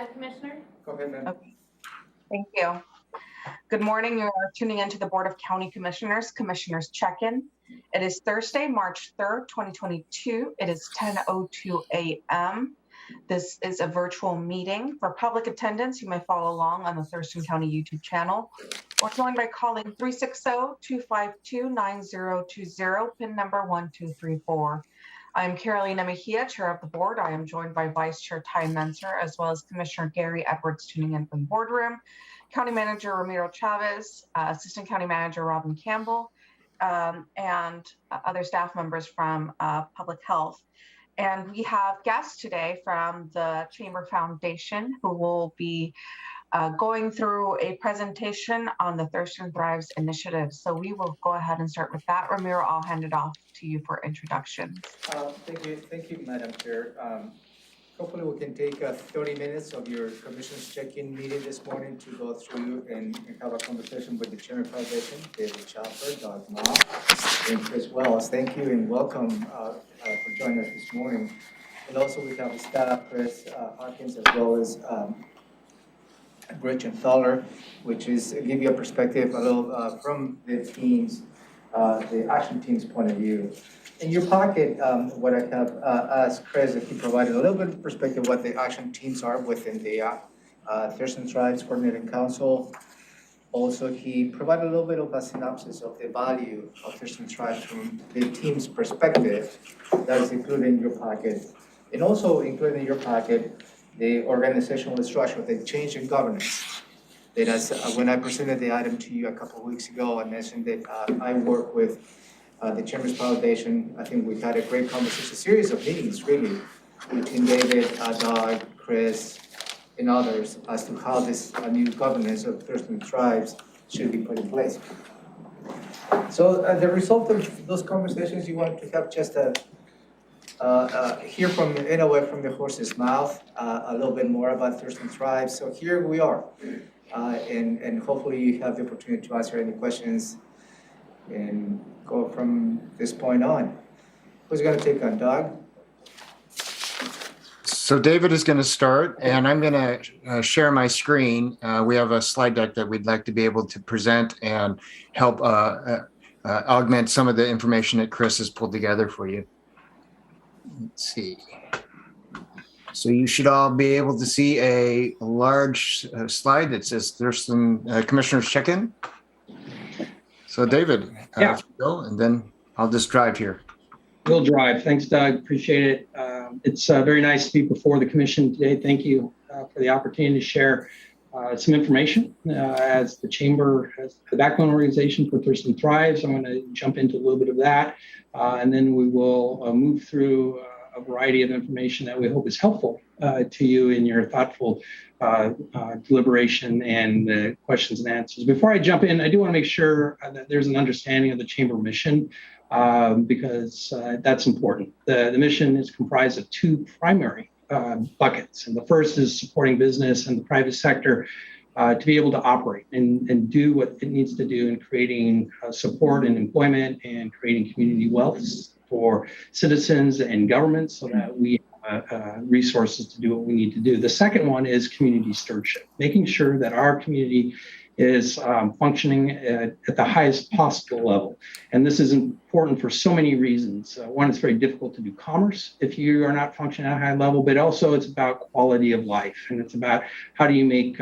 Commissioner. Go ahead, ma'am. Okay. Thank you. Good morning. You're tuning into the Board of County Commissioners Check-In. It is Thursday, March 3rd, 2022. It is 10:02 a.m. This is a virtual meeting. For public attendance, you may follow along on the Thurston County YouTube channel or join by calling 360-252-9020, PIN number 1234. I'm Carolina Mejia, Chair of the Board. I am joined by Vice Chair Ty Menser, as well as Commissioner Gary Edwards tuning in from the boardroom, County Manager Ramiro Chavez, Assistant County Manager Robin Campbell, and other staff members from Public Health. And we have guests today from the Chamber Foundation who will be going through a presentation on the Thurston Thrives initiative. So we will go ahead and start with that. Ramiro, I'll hand it off to you for introductions. Thank you, Madam Chair. Hopefully we can take 30 minutes of your Commissioners check-in meeting this morning to go through and have a conversation with the Chamber Foundation, David Chopper, Doug Ma, and Chris Wells. Thank you and welcome for joining us this morning. And also we have the staff, Chris Hawkins, as well as Gretchen Thaler, which is give you a perspective a little from the teams, the action team's point of view. In your pocket, what I have asked Chris if he provided a little bit of perspective what the action teams are within the Thurston Thrives Coordinating Council. Also, he provided a little bit of a synopsis of the value of Thurston Thrives from the team's perspective. That is included in your pocket. And also included in your pocket, the organizational structure, the change in governance. That as when I presented the item to you a couple of weeks ago, I mentioned that I work with the Chamber's Foundation. I think we've had a great conversation, a series of meetings really, between David, Doug, Chris, and others as to how this new governance of Thurston Thrives should be put in place. So the result of those conversations, you want to have just a hear from, in a way, from the horse's mouth, a little bit more about Thurston Thrives. So here we are, and hopefully you have the opportunity to answer any questions and go from this point on. Who's going to take on, Doug? So David is going to start, and I'm going to share my screen. We have a slide deck that we'd like to be able to present and help augment some of the information that Chris has pulled together for you. Let's see. So you should all be able to see a large slide that says Thurston Commissioners Check-In. So David, go, and then I'll just drive here. We'll drive. Thanks, Doug. Appreciate it. It's very nice to be before the commission today. Thank you for the opportunity to share some information. As the Chamber, as the backbone organization for Thurston Thrives, I'm going to jump into a little bit of that, and then we will move through a variety of information that we hope is helpful to you in your thoughtful deliberation and questions and answers. Before I jump in, I do want to make sure that there's an understanding of the Chamber mission, because that's important. The mission is comprised of two primary buckets. And the first is supporting business and the private sector to be able to operate and do what it needs to do in creating support and employment and creating community wealth for citizens and governments so that we have resources to do what we need to do. The second one is community stewardship, making sure that our community is functioning at the highest possible level. And this is important for so many reasons. One, it's very difficult to do commerce if you are not functioning at a high level, but also it's about quality of life. And it's about how do you make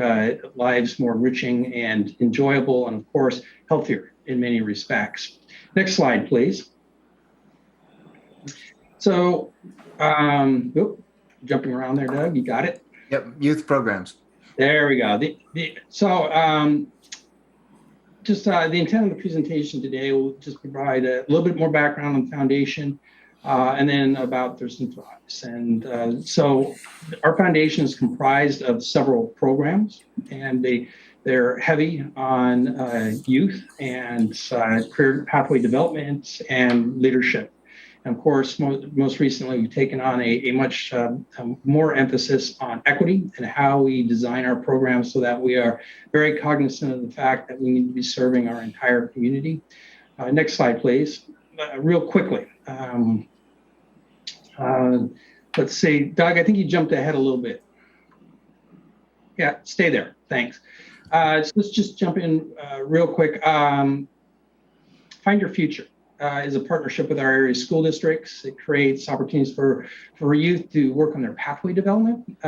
lives more enriching and enjoyable, and of course, healthier in many respects. Next slide, please. So, jumping around there, Doug, you got it? Yep, youth programs. There we go. The intent of the presentation today will just provide a little bit more background on the foundation, and then about Thurston Thrives. And so our foundation is comprised of several programs, and they're heavy on youth and career pathway development and leadership. And of course, most recently, we've taken on a much more emphasis on equity and how we design our programs so that we are very cognizant of the fact that we need to be serving our entire community. Next slide, please. Real quickly. Let's see, Doug, I think you jumped ahead a little bit. Yeah, stay there. Thanks. So let's just jump in real quick. Find Your Future is a partnership with our area school districts. It creates opportunities for youth to work on their pathway development.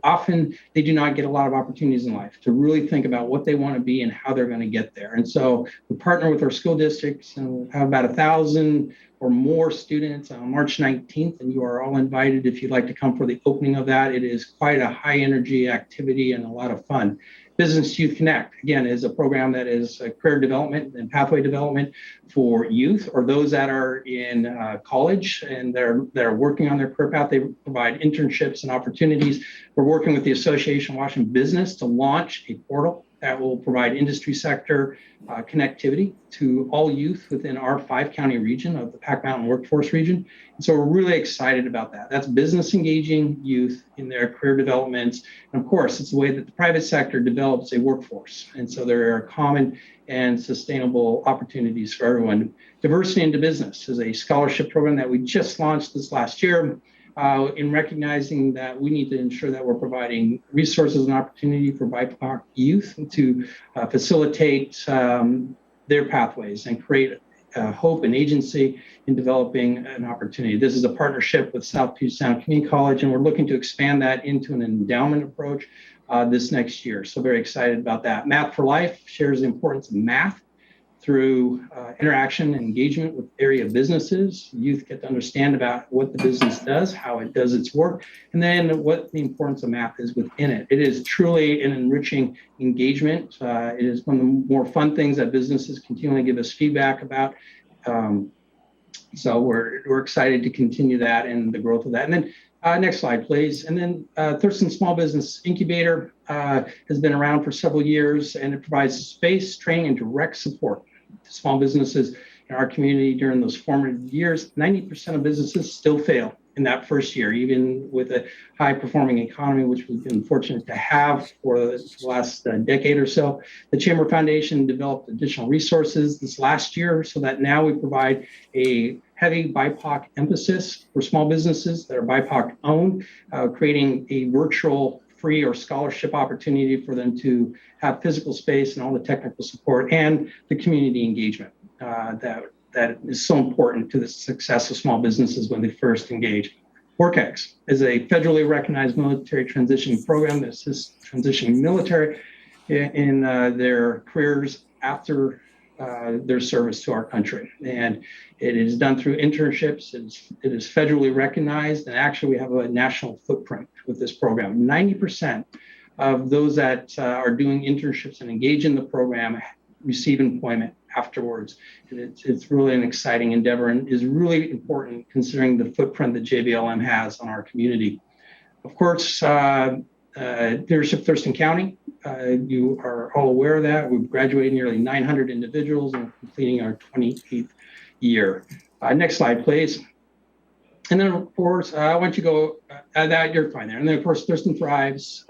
Often they do not get a lot of opportunities in life to really think about what they want to be and how they're going to get there. And so we partner with our school districts, and we'll have about 1,000 or more students on March 19th, and you are all invited if you'd like to come for the opening of that. It is quite a high energy activity and a lot of fun. Business Youth Connect, again, is a program that is career development and pathway development for youth or those that are in college and they're working on their career path. They provide internships and opportunities. We're working with the Association of Washington Business to launch a portal that will provide industry sector connectivity to all youth within our 5-county region of the Pac Mountain Workforce Region. And so we're really excited about that. That's business engaging youth in their career developments. And of course, it's the way that the private sector develops a workforce. And so there are common and sustainable opportunities for everyone. Diversity into Business is a scholarship program that we just launched this last year. In recognizing that we need to ensure that we're providing resources and opportunity for BIPOC youth to facilitate their pathways and create hope and agency in developing an opportunity. This is a partnership with South Puget Sound Community College, and we're looking to expand that into an endowment approach this next year. So very excited about that. Math for Life shares the importance of math through interaction and engagement with area businesses. Youth get to understand about what the business does, how it does its work, and then what the importance of math is within it. It is truly an enriching engagement. It is one of the more fun things that businesses continually give us feedback about. So we're excited to continue that and the growth of that. And then next slide, please. And then Thurston Small Business Incubator has been around for several years, and it provides space, training, and direct support to small businesses in our community during those formative years. 90% of businesses still fail in that first year, even with a high-performing economy, which we've been fortunate to have for the last decade or so. The Chamber Foundation developed additional resources this last year so that now we provide a heavy BIPOC emphasis for small businesses that are BIPOC owned, creating a virtual free or scholarship opportunity for them to have physical space and all the technical support and the community engagement that is so important to the success of small businesses when they first engage. WorkX is a federally recognized military transition program that assists transitioning military in their careers after their service to our country. And it is done through internships. It is federally recognized. And actually, we have a national footprint with this program. 90% of those that are doing internships and engage in the program receive employment afterwards. And it's really an exciting endeavor and is really important considering the footprint that JBLM has on our community. Of course, leadership Thurston County, you are all aware of that. We've graduated nearly 900 individuals and completing our 28th year. Next slide, please. And then, of course, once you go, that you're fine there. And then, of course, Thurston Thrives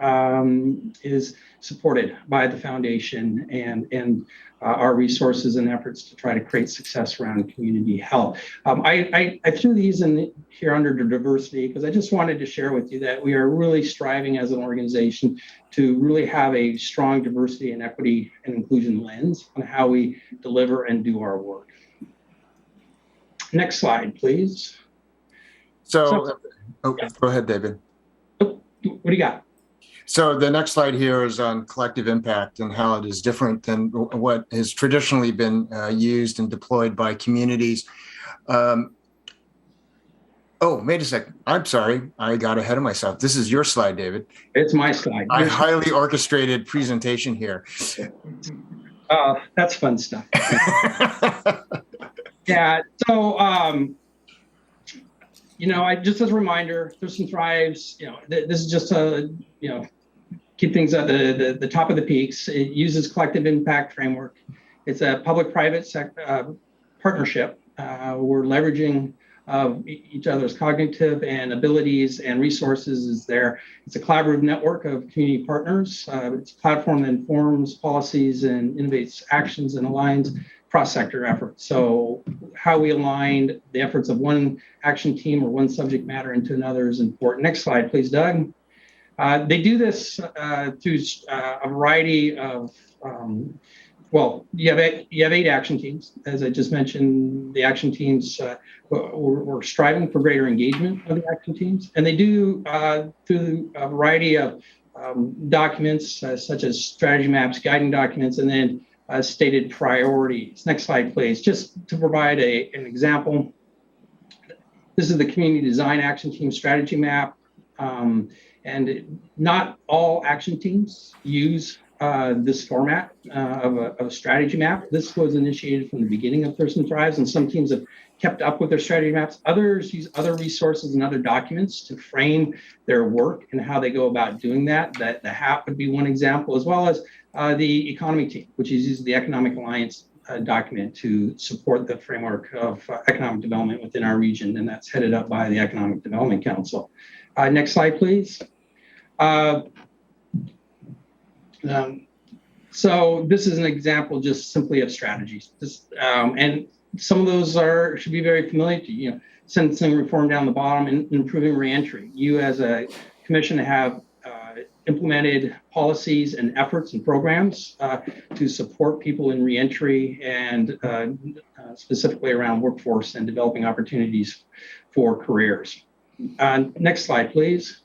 is supported by the foundation and our resources and efforts to try to create success around community health. I threw these in here under the diversity because I just wanted to share with you that we are really striving as an organization to really have a strong diversity and equity and inclusion lens on how we deliver and do our work. Next slide, please. So go ahead, David. What do you got? So the next slide here is on collective impact and how it is different than what has traditionally been used and deployed by communities. Oh, wait a second. I'm sorry. I got ahead of myself. This is your slide, David. It's my slide. A highly orchestrated presentation here. That's fun stuff. Yeah. So, just as a reminder, Thurston Thrives, this is just a, keep things at the top of the peaks. It uses collective impact framework. It's a public-private partnership. We're leveraging each other's cognitive and abilities and resources is there. It's a collaborative network of community partners. It's a platform that informs policies and innovates actions and aligns cross-sector efforts. So how we aligned the efforts of one action team or one subject matter into another is important. Next slide, please, Doug. They do this through a variety of, well, you have 8 action teams. As I just mentioned, the action teams, we're striving for greater engagement of the action teams. And they do through a variety of documents such as strategy maps, guiding documents, and then stated priorities. Next slide, please. Just to provide an example, this is the community design action team strategy map. And not all action teams use this format of a strategy map. This was initiated from the beginning of Thurston Thrives, and some teams have kept up with their strategy maps. Others use other resources and other documents to frame their work and how they go about doing that. The HAP would be one example, as well as the economy team, which uses the Economic Alliance document to support the framework of economic development within our region, and that's headed up by the Economic Development Council. Next slide, please. So this is an example just simply of strategies. And some of those should be very familiar to you. Sentencing reform down the bottom and improving reentry. You as a commission have implemented policies and efforts and programs to support people in reentry and specifically around workforce and developing opportunities for careers. Next slide, please.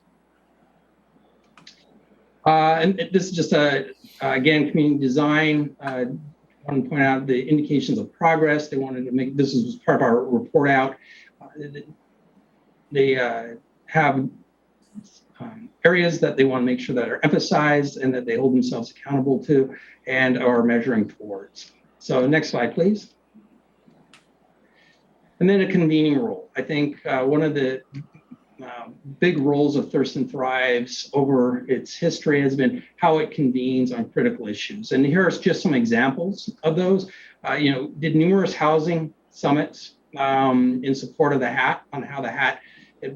And this is just again, community design. I want to point out the indications of progress. They wanted to make, this is part of our report out. They have areas that they want to make sure that are emphasized and that they hold themselves accountable to and are measuring towards. So next slide, please. And then a convening role. I think one of the big roles of Thurston Thrives over its history has been how it convenes on critical issues. And here are just some examples of those. Did numerous housing summits in support of the HAT, on how the HAT,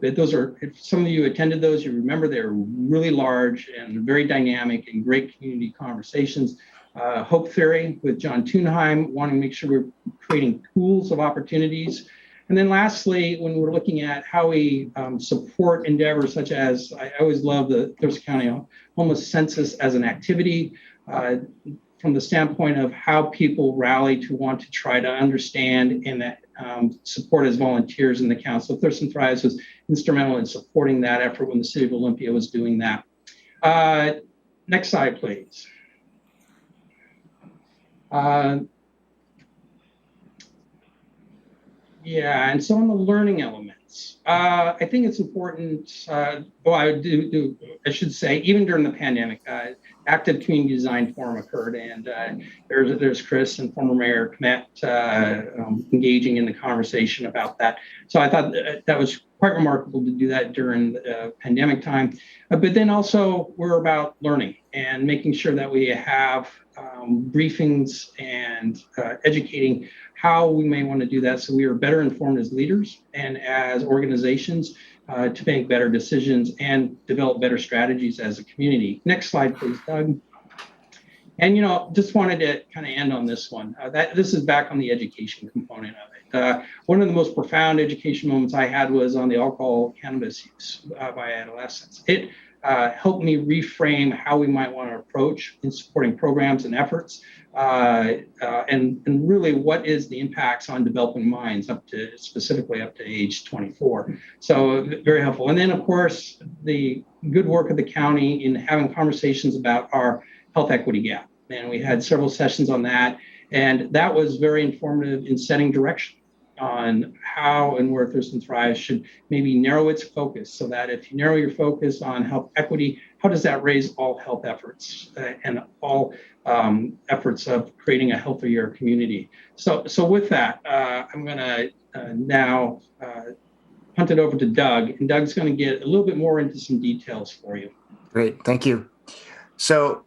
those are, if some of you attended those, you remember they're really large and very dynamic and great community conversations. Hope Theory with John Thunheim, wanting to make sure we're creating pools of opportunities. And then lastly, when we're looking at how we support endeavors such as, I always love the Thurston County Homeless Census as an activity from the standpoint of how people rally to want to try to understand and that support as volunteers in the council. Thurston Thrives was instrumental in supporting that effort when the city of Olympia was doing that. Next slide, please. Yeah, and so on the learning elements, I think it's important. I should say, even during the pandemic, active community design forum occurred, and there's Chris and former Mayor Kmet engaging in the conversation about that. So I thought that was quite remarkable to do that during the pandemic time. But then also we're about learning and making sure that we have briefings and educating how we may want to do that so we are better informed as leaders and as organizations to make better decisions and develop better strategies as a community. Next slide, please, Doug. And, just wanted to kind of end on this one. This is back on the education component of it. One of the most profound education moments I had was on the alcohol cannabis use by adolescents. It helped me reframe how we might want to approach in supporting programs and efforts, and really what is the impacts on developing minds specifically up to age 24. So very helpful. And then of course, the good work of the county in having conversations about our health equity gap. And we had several sessions on that. And that was very informative in setting direction on how and where Thurston Thrives should maybe narrow its focus, so that if you narrow your focus on health equity, how does that raise all health efforts and all efforts of creating a healthier community? So with that, I'm going to now punt it over to Doug, and Doug's going to get a little bit more into some details for you. Great, thank you. So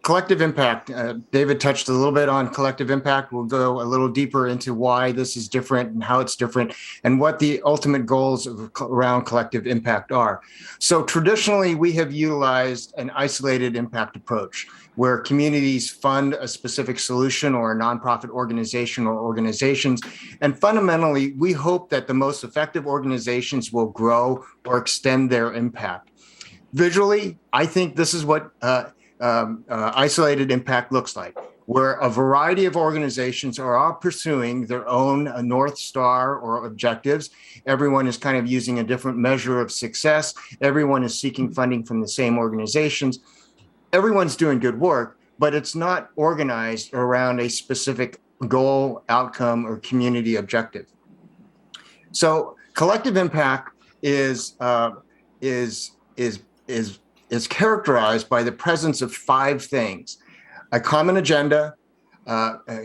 collective impact, David touched a little bit on collective impact. We'll go a little deeper into why this is different and how it's different and what the ultimate goals around collective impact are. So traditionally, we have utilized an isolated impact approach where communities fund a specific solution or a nonprofit organization or organizations. And fundamentally, we hope that the most effective organizations will grow or extend their impact. Visually, I think this is what isolated impact looks like, where a variety of organizations are all pursuing their own North Star or objectives. Everyone is kind of using a different measure of success. Everyone is seeking funding from the same organizations. Everyone's doing good work, but it's not organized around a specific goal, outcome, or community objective. So collective impact is characterized by the presence of 5 things: a common agenda,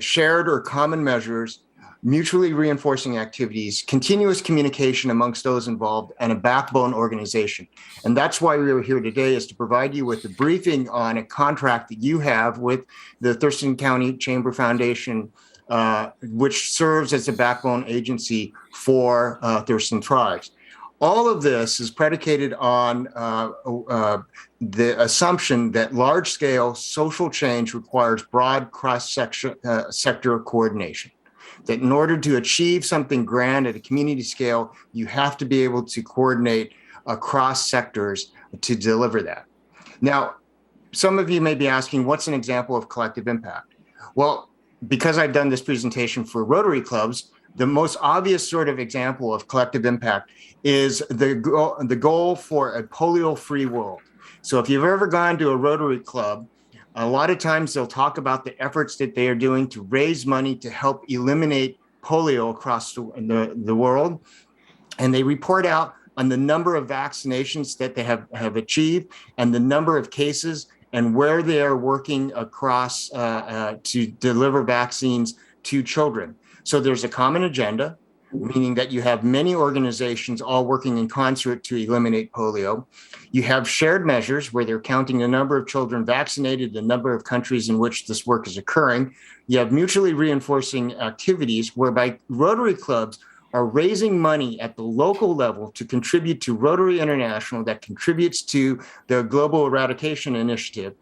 shared or common measures, mutually reinforcing activities, continuous communication amongst those involved, and a backbone organization. And that's why we are here today, is to provide you with a briefing on a contract that you have with the Thurston County Chamber Foundation, which serves as a backbone agency for Thurston Tribes. All of this is predicated on the assumption that large-scale social change requires broad cross-sector coordination. That in order to achieve something grand at a community scale, you have to be able to coordinate across sectors to deliver that. Now, some of you may be asking, what's an example of collective impact? Well, because I've done this presentation for Rotary clubs, the most obvious sort of example of collective impact is the goal for a polio-free world. So if you've ever gone to a Rotary club, a lot of times they'll talk about the efforts that they are doing to raise money to help eliminate polio across the world. And they report out on the number of vaccinations that they have achieved and the number of cases and where they are working across to deliver vaccines to children. So there's a common agenda, meaning that you have many organizations all working in concert to eliminate polio. You have shared measures where they're counting the number of children vaccinated, the number of countries in which this work is occurring. You have mutually reinforcing activities whereby Rotary clubs are raising money at the local level to contribute to Rotary International, that contributes to the Global Eradication Initiative,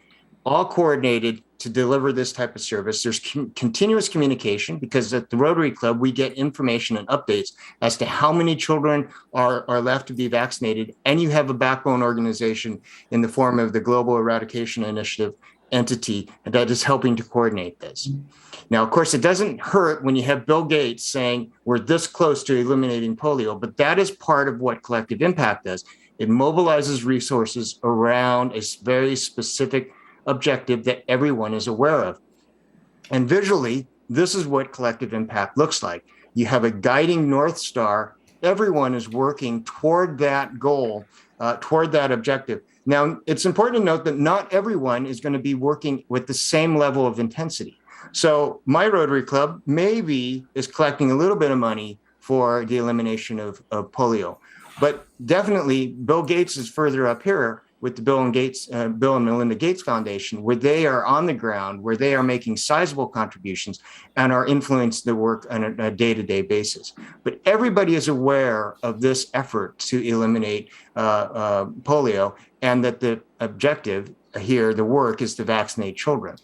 all coordinated to deliver this type of service. There's continuous communication, because at the Rotary Club, we get information and updates as to how many children are left to be vaccinated. And you have a backbone organization in the form of the Global Eradication Initiative entity that is helping to coordinate this. Now, of course, it doesn't hurt when you have Bill Gates saying we're this close to eliminating polio, but that is part of what collective impact does. It mobilizes resources around a very specific objective that everyone is aware of. And visually, this is what collective impact looks like. You have a guiding North Star. Everyone is working toward that goal, toward that objective. Now, it's important to note that not everyone is going to be working with the same level of intensity. So my Rotary Club maybe is collecting a little bit of money for the elimination of polio, but definitely Bill Gates is further up here with the Bill and Melinda Gates Foundation, where they are on the ground, where they are making sizable contributions and are influencing the work on a day-to-day basis. But everybody is aware of this effort to eliminate polio, and that the objective here, the work, is to vaccinate children.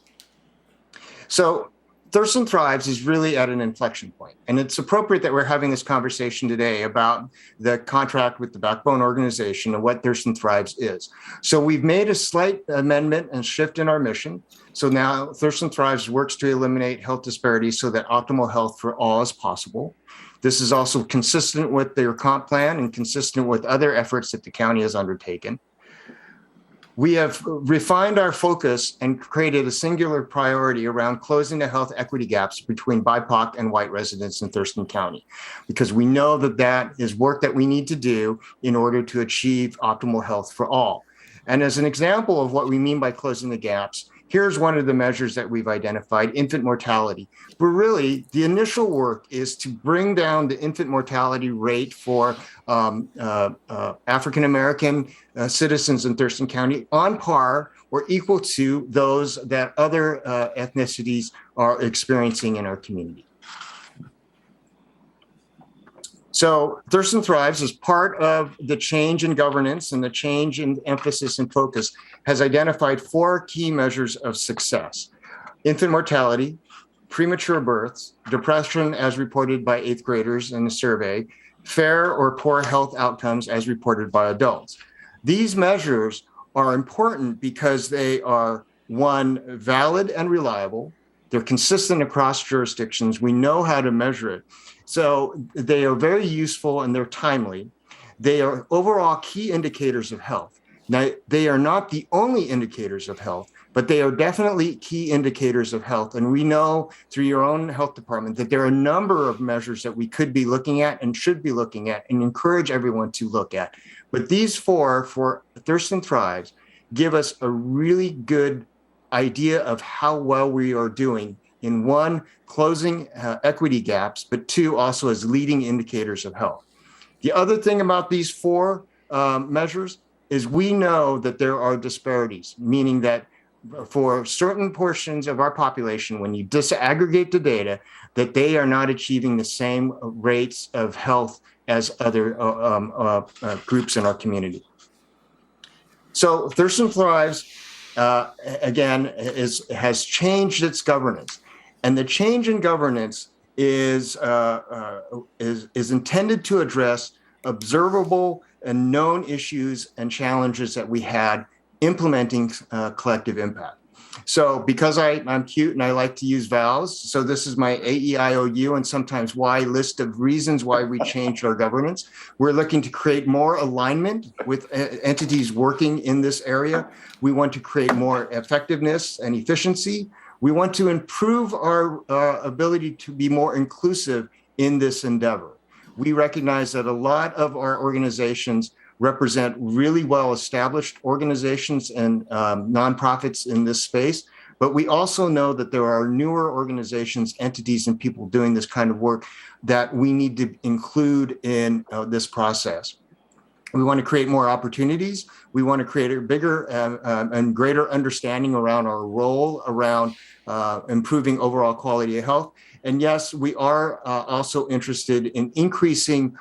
So Thurston Thrives is really at an inflection point, and it's appropriate that we're having this conversation today about the contract with the Backbone organization and what Thurston Thrives is. So we've made a slight amendment and shift in our mission. So now Thurston Thrives works to eliminate health disparities so that optimal health for all is possible. This is also consistent with their comp plan and consistent with other efforts that the county has undertaken. We have refined our focus and created a singular priority around closing the health equity gaps between BIPOC and white residents in Thurston County, because we know that that is work that we need to do in order to achieve optimal health for all. And as an example of what we mean by closing the gaps, here's one of the measures that we've identified: infant mortality. But really, the initial work is to bring down the infant mortality rate for African-American citizens in Thurston County on par or equal to those that other ethnicities are experiencing in our community. So Thurston Thrives, as part of the change in governance and the change in emphasis and focus, has identified 4 key measures of success: infant mortality, premature births, depression as reported by 8th graders in the survey, fair or poor health outcomes as reported by adults. These measures are important because they are, one, valid and reliable. They're consistent across jurisdictions. We know how to measure it. So they are very useful and they're timely. They are overall key indicators of health. Now, they are not the only indicators of health, but they are definitely key indicators of health. And we know through your own health department that there are a number of measures that we could be looking at and should be looking at and encourage everyone to look at. But these four for Thurston Thrives give us a really good idea of how well we are doing in, one, closing equity gaps, but two, also as leading indicators of health. The other thing about these four measures is we know that there are disparities, meaning that for certain portions of our population, when you disaggregate the data, that they are not achieving the same rates of health as other groups in our community. So Thurston Thrives, again, has changed its governance. And the change in governance is intended to address observable and known issues and challenges that we had implementing collective impact. So because I'm cute and I like to use vowels, so this is my AEIOU and sometimes Y list of reasons why we changed our governance. We're looking to create more alignment with entities working in this area. We want to create more effectiveness and efficiency. We want to improve our ability to be more inclusive in this endeavor. We recognize that a lot of our organizations represent really well-established organizations and nonprofits in this space, but we also know that there are newer organizations, entities, and people doing this kind of work that we need to include in this process. We want to create more opportunities. We want to create a bigger and greater understanding around our role around improving overall quality of health. And yes, we are also interested in increasing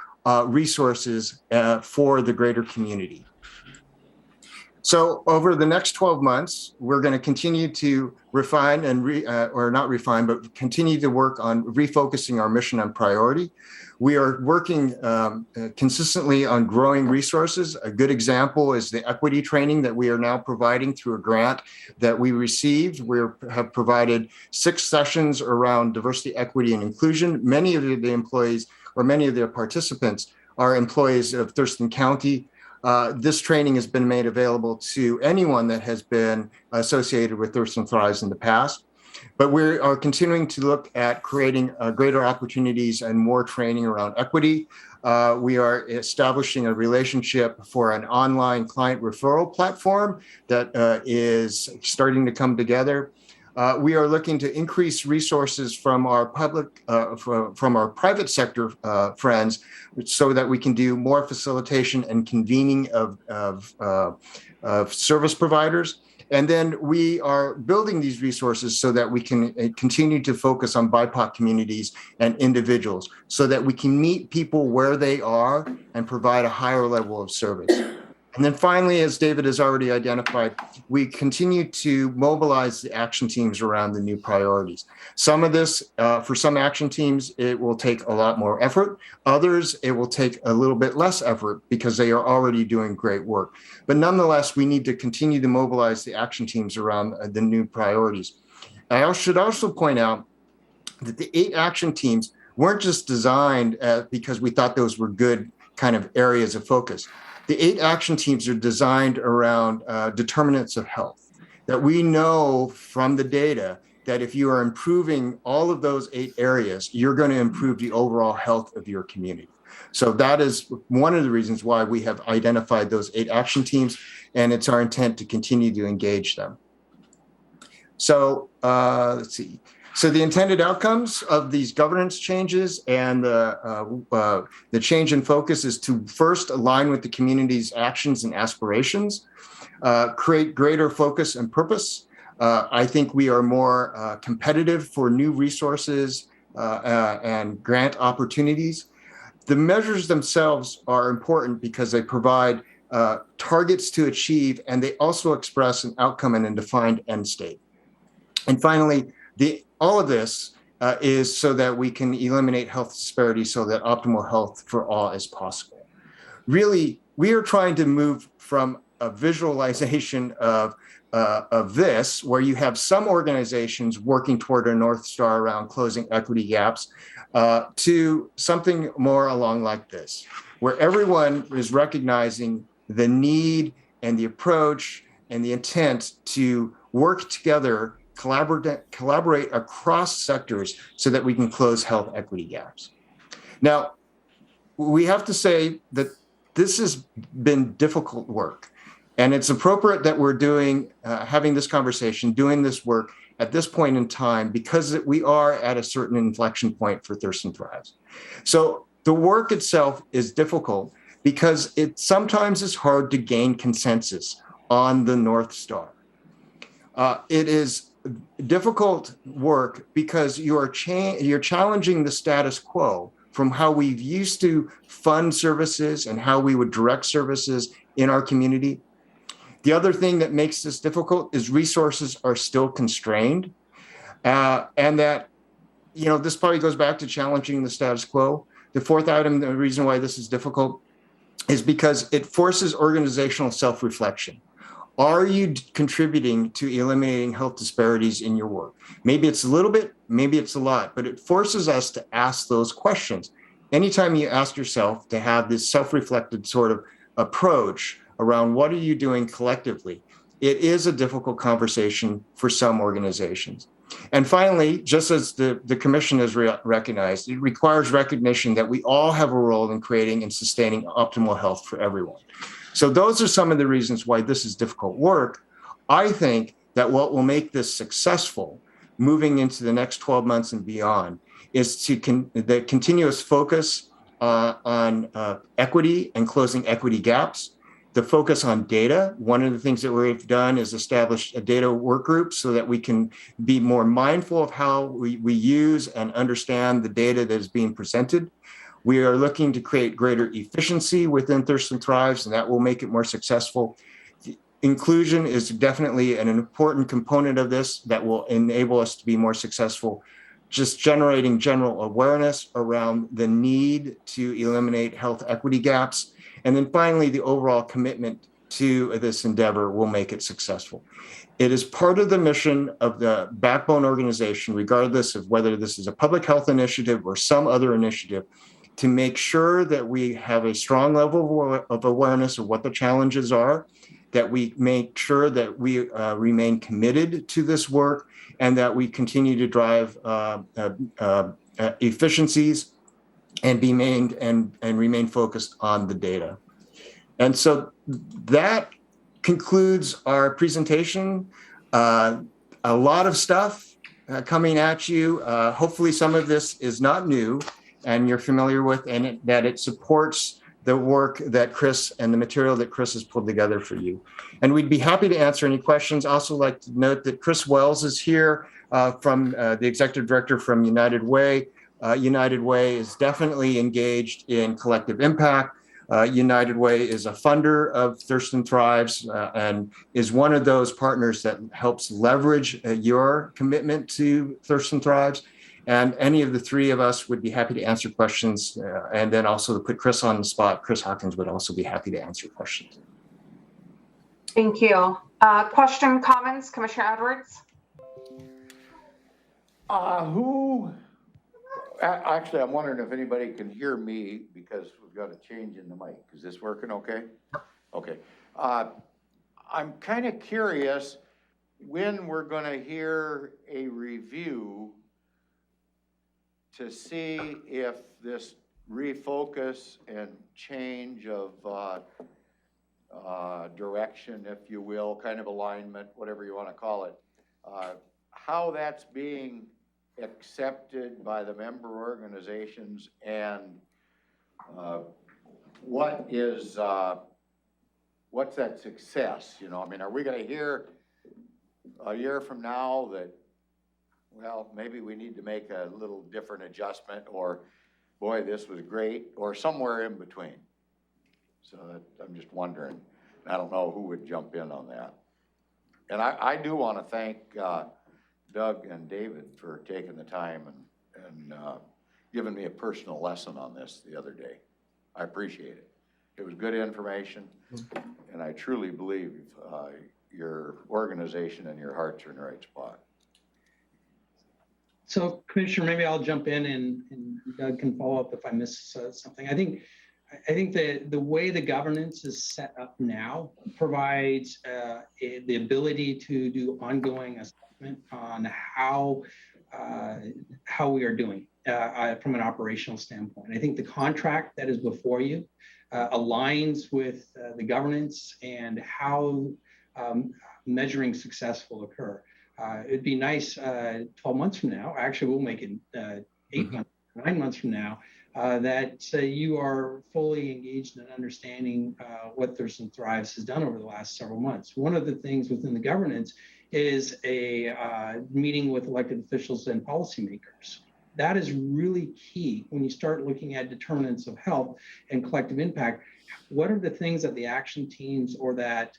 resources for the greater community. So over the next 12 months, we're going to continue to refine and but continue to work on refocusing our mission and priority. We are working consistently on growing resources. A good example is the equity training that we are now providing through a grant that we received. We have provided 6 sessions around diversity, equity, and inclusion. Many of the employees or many of their participants are employees of Thurston County. This training has been made available to anyone that has been associated with Thurston Thrives in the past. But we are continuing to look at creating greater opportunities and more training around equity. We are establishing a relationship for an online client referral platform that is starting to come together. We are looking to increase resources from our from our private sector friends, so that we can do more facilitation and convening of service providers. And then we are building these resources so that we can continue to focus on BIPOC communities and individuals, so that we can meet people where they are and provide a higher level of service. And then finally, as David has already identified, we continue to mobilize the action teams around the new priorities. Some of this, for some action teams, it will take a lot more effort. Others, it will take a little bit less effort because they are already doing great work. But nonetheless, we need to continue to mobilize the action teams around the new priorities. I should also point out that the 8 action teams weren't just designed because we thought those were good kind of areas of focus. The 8 action teams are designed around determinants of health, that we know from the data that if you are improving all of those 8 areas, you're going to improve the overall health of your community. So that is one of the reasons why we have identified those 8 action teams, and it's our intent to continue to engage them. So let's see. So the intended outcomes of these governance changes and the change in focus is to first align with the community's actions and aspirations, create greater focus and purpose. I think we are more competitive for new resources and grant opportunities. The measures themselves are important because they provide targets to achieve, and they also express an outcome and a defined end state. And finally, all of this is so that we can eliminate health disparities so that optimal health for all is possible. Really, we are trying to move from a visualization of this, where you have some organizations working toward a North Star around closing equity gaps, to something more along like this, where everyone is recognizing the need and the approach and the intent to work together, collaborate across sectors so that we can close health equity gaps. Now, we have to say that this has been difficult work, and it's appropriate that we're having this conversation, doing this work at this point in time, because we are at a certain inflection point for Thurston Thrives. So the work itself is difficult because it sometimes is hard to gain consensus on the North Star. It is difficult work because you're challenging the status quo from how we've used to fund services and how we would direct services in our community. The other thing that makes this difficult is resources are still constrained, and that, this probably goes back to challenging the status quo. The fourth item, the reason why this is difficult is because it forces organizational self-reflection. Are you contributing to eliminating health disparities in your work? Maybe it's a little bit, maybe it's a lot, but it forces us to ask those questions. Anytime you ask yourself to have this self-reflected sort of approach around what are you doing collectively, it is a difficult conversation for some organizations. And finally, just as the commission has recognized, it requires recognition that we all have a role in creating and sustaining optimal health for everyone. So those are some of the reasons why this is difficult work. I think that what will make this successful moving into the next 12 months and beyond is the continuous focus on equity and closing equity gaps, the focus on data. One of the things that we've done is establish a data work group so that we can be more mindful of how we use and understand the data that is being presented. We are looking to create greater efficiency within Thurston Thrives, and that will make it more successful. Inclusion is definitely an important component of this that will enable us to be more successful. Just generating general awareness around the need to eliminate health equity gaps. And then finally, the overall commitment to this endeavor will make it successful. It is part of the mission of the backbone organization, regardless of whether this is a public health initiative or some other initiative, to make sure that we have a strong level of awareness of what the challenges are, that we make sure that we remain committed to this work, and that we continue to drive efficiencies and remain focused on the data. And so that concludes our presentation. A lot of stuff coming at you. Hopefully some of this is not new and you're familiar with, and that it supports the work that Chris and the material that Chris has pulled together for you. And we'd be happy to answer any questions. Also like to note that Chris Wells is here from the Executive Director from United Way. United Way is definitely engaged in collective impact. United Way is a funder of Thurston Thrives and is one of those partners that helps leverage your commitment to Thurston Thrives. And any of the three of us would be happy to answer questions. And then also to put Chris on the spot, Chris Hawkins would also be happy to answer questions. Thank you. Question, comments, Commissioner Edwards? Actually, I'm wondering if anybody can hear me because we've got a change in the mic. Is this working okay? Okay. I'm kind of curious when we're going to hear a review to see if this refocus and change of direction, if you will, kind of alignment, whatever you want to call it, how that's being accepted by the member organizations, and what's that success? You know, I mean, are we going to hear a year from now that, well, maybe we need to make a little different adjustment, or boy, this was great, or somewhere in between? So I'm just wondering. I don't know who would jump in on that. And I do want to thank Doug and David for taking the time and giving me a personal lesson on this the other day. I appreciate it. It was good information, and I truly believe your organization and your hearts are in the right spot. So Commissioner, maybe I'll jump in and Doug can follow up if I miss something. I think the way the governance is set up now provides the ability to do ongoing assessment on how we are doing from an operational standpoint. I think the contract that is before you aligns with the governance and how measuring success will occur. It'd be nice 12 months from now, actually we'll make it 8 months, 9 months from now, that you are fully engaged in understanding what Thurston Thrives has done over the last several months. One of the things within the governance is a meeting with elected officials and policymakers. That is really key when you start looking at determinants of health and collective impact. What are the things that the action teams or that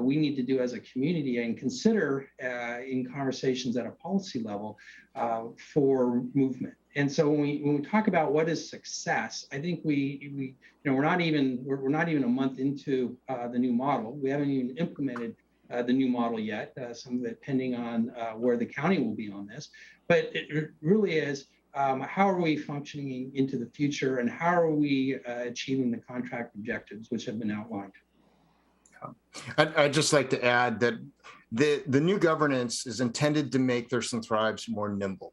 we need to do as a community and consider in conversations at a policy level for movement? And so when we talk about what is success, I think we're not even a month into the new model. We haven't even implemented the new model yet. Some of it pending on where the county will be on this, but it really is. How are we functioning into the future, and how are we achieving the contract objectives which have been outlined? I'd just like to add that the new governance is intended to make Thurston Thrives more nimble.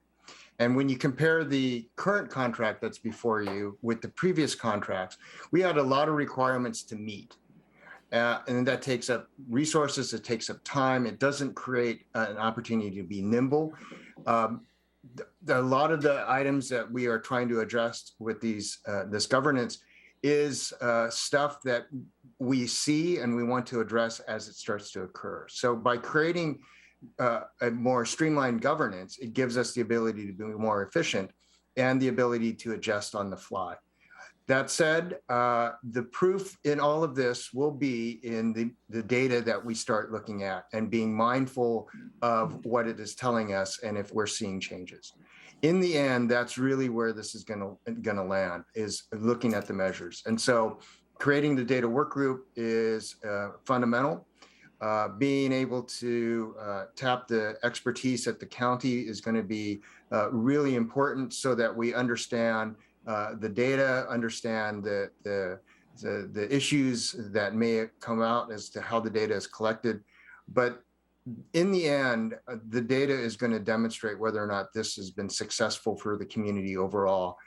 And when you compare the current contract that's before you with the previous contracts, we had a lot of requirements to meet. And that takes up resources, it takes up time, it doesn't create an opportunity to be nimble. A lot of the items that we are trying to address with this governance is stuff that we see and we want to address as it starts to occur. So by creating a more streamlined governance, it gives us the ability to be more efficient and the ability to adjust on the fly. That said, the proof in all of this will be in the data that we start looking at and being mindful of what it is telling us and if we're seeing changes. In the end, that's really where this is gonna land, is looking at the measures. And so creating the data work group is fundamental. Being able to tap the expertise at the county is gonna be really important so that we understand the data, understand the issues that may come out as to how the data is collected. But in the end, the data is going to demonstrate whether or not this has been successful for the community overall,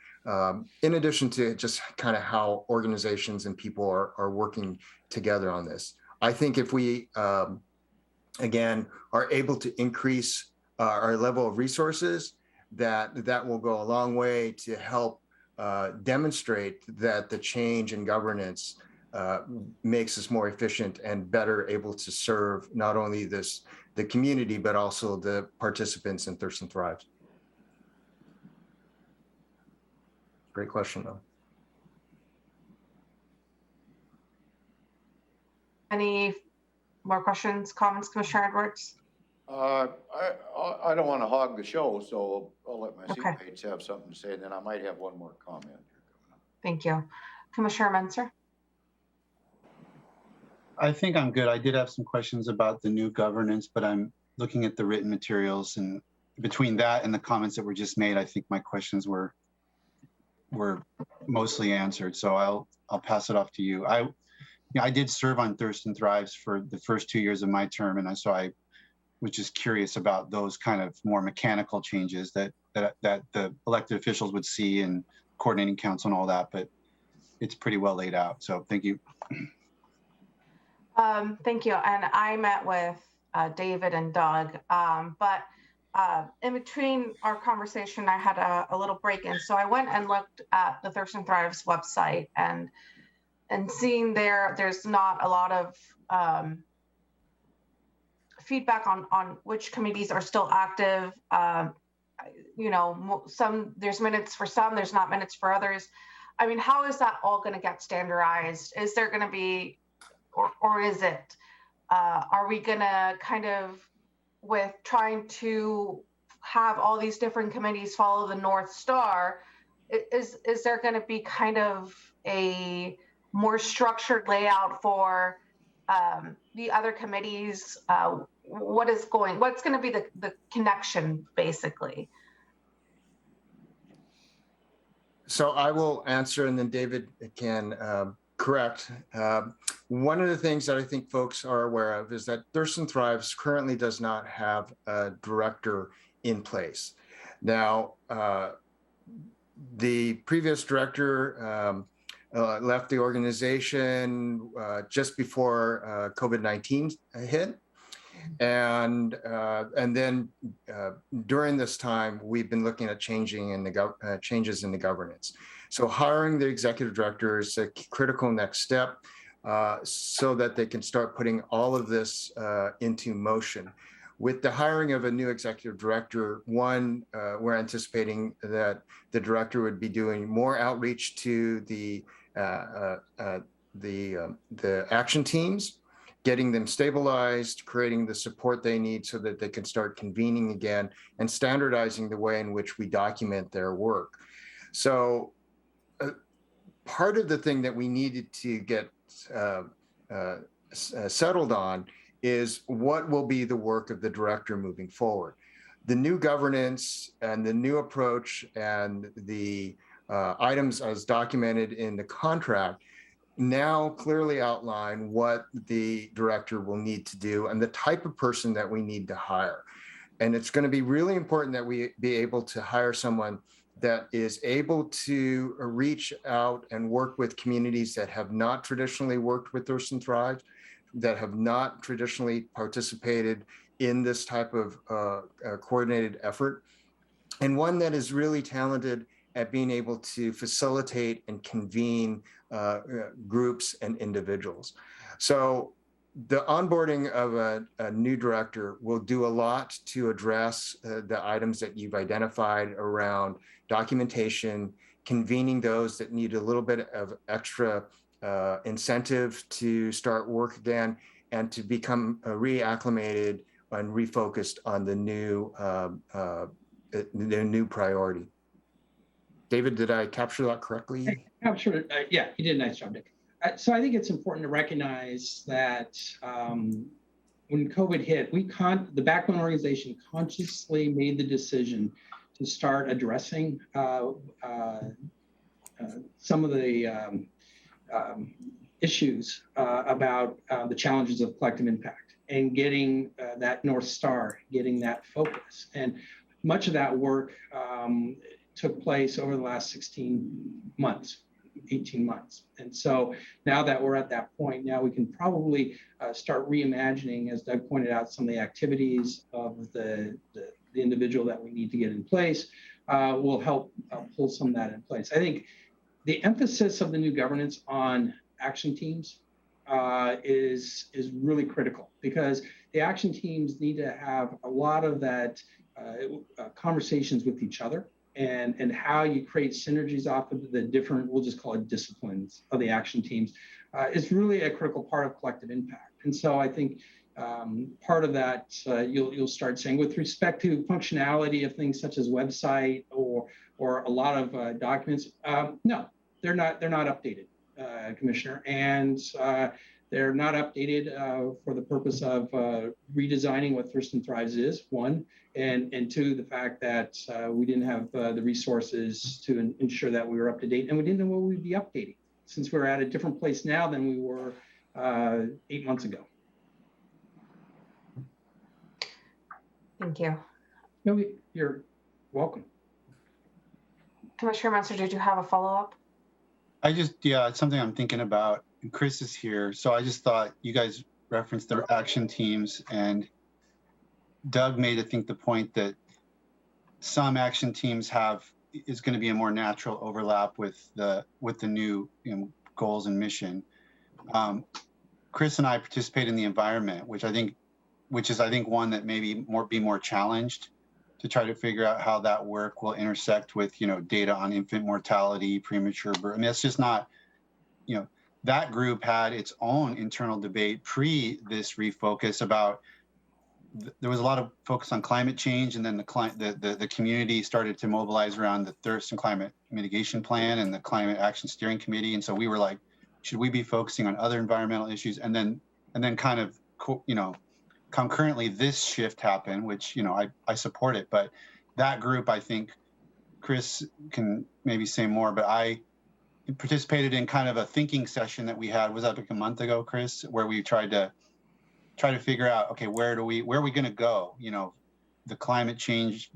in addition to just kind of how organizations and people are working together on this. I think if we, again, are able to increase our level of resources, that will go a long way to help demonstrate that the change in governance makes us more efficient and better able to serve not only the community, but also the participants in Thurston Thrives. Great question, though. Any more questions, comments, Commissioner Edwards? I don't want to hog the show, so I'll let my seatmates have something to say, and then I might have one more comment. Thank you. Commissioner Menser? I think I'm good. I did have some questions about the new governance, but I'm looking at the written materials, and between that and the comments that were just made, I think my questions were mostly answered. So I'll pass it off to you. I did serve on Thurston Thrives for the first 2 years of my term, and so I was just curious about those kind of more mechanical changes that the elected officials would see and coordinating council and all that, but it's pretty well laid out. So thank you. Thank you. And I met with David and Doug, but in between our conversation, I had a little break in. So I went and looked at the Thurston Thrives website and seeing there's not a lot of feedback on which committees are still active. There's minutes for some, there's not minutes for others. I mean, how is that all going to get standardized? Is there going to be, or is it? Are we going to kind of, with trying to have all these different committees follow the North Star, is there going to be kind of a more structured layout for the other committees? What's going to be the connection, basically? So I will answer, and then David can correct. One of the things that I think folks are aware of is that Thurston Thrives currently does not have a director in place. Now, the previous director left the organization just before COVID-19 hit. And then during this time, we've been looking at changes in the governance. So hiring the executive director is a critical next step so that they can start putting all of this into motion. With the hiring of a new executive director, we're anticipating that the director would be doing more outreach to the action teams, getting them stabilized, creating the support they need so that they can start convening again and standardizing the way in which we document their work. So part of the thing that we needed to get settled on is what will be the work of the director moving forward. The new governance and the new approach and the items as documented in the contract now clearly outline what the director will need to do and the type of person that we need to hire. And it's going to be really important that we be able to hire someone that is able to reach out and work with communities that have not traditionally worked with Thurston Thrive, that have not traditionally participated in this type of coordinated effort, and one that is really talented at being able to facilitate and convene groups and individuals. So the onboarding of a new director will do a lot to address the items that you've identified around documentation, convening those that need a little bit of extra incentive to start work again, and to become reacclimated and refocused on the new priority. David, did I capture that correctly? I captured it. Yeah, you did a nice job, Dick. So I think it's important to recognize that when COVID hit, the Backbone organization consciously made the decision to start addressing some of the issues about the challenges of collective impact and getting that North Star, getting that focus. And much of that work took place over the last 18 months. And so now that we're at that point, now we can probably start reimagining, as Doug pointed out, some of the activities of the individual that we need to get in place will help pull some of that in place. I think the emphasis of the new governance on action teams is really critical, because the action teams need to have a lot of that conversations with each other, and how you create synergies off of the different, we'll just call it disciplines of the action teams, is really a critical part of collective impact. And so I think part of that you'll start saying with respect to functionality of things such as website or a lot of documents, no, they're not updated, Commissioner, and they're not updated for the purpose of redesigning what Thurston Thrives is, one, and two, the fact that we didn't have the resources to ensure that we were up to date, and we didn't know what we'd be updating, since we're at a different place now than we were 8 months ago. Thank you. No, you're welcome. Commissioner Menser, did you have a follow-up? It's something I'm thinking about. And Chris is here. So I just thought you guys referenced their action teams, and Doug made, I think, the point that some action teams is going to be a more natural overlap with the new goals and mission. Chris and I participate in the environment, which is one that maybe be more challenged to try to figure out how that work will intersect with, data on infant mortality, premature birth. I mean, it's just not, that group had its own internal debate this refocus about, there was a lot of focus on climate change, and then the community started to mobilize around the Thurston Climate Mitigation Plan and the Climate Action Steering Committee. And so we were like, should we be focusing on other environmental issues? And then kind of, concurrently this shift happened, which, I support it, but that group, I think Chris can maybe say more, but I participated in kind of a thinking session that we had, was that like a month ago, Chris, where we tried to figure out, okay, where are we going to go? The climate change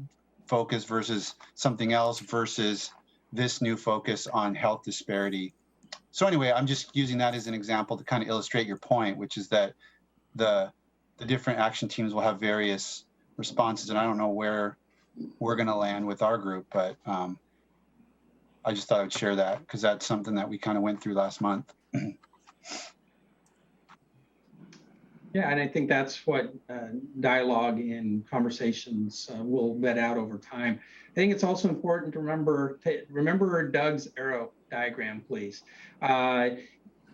focus versus something else versus this new focus on health disparity. So anyway, I'm just using that as an example to kind of illustrate your point, which is that the different action teams will have various responses, and I don't know where we're going to land with our group, but I just thought I'd share that because that's something that we kind of went through last month. Yeah, and I think that's what dialogue and conversations will vet out over time. I think it's also important to remember Doug's arrow diagram, please.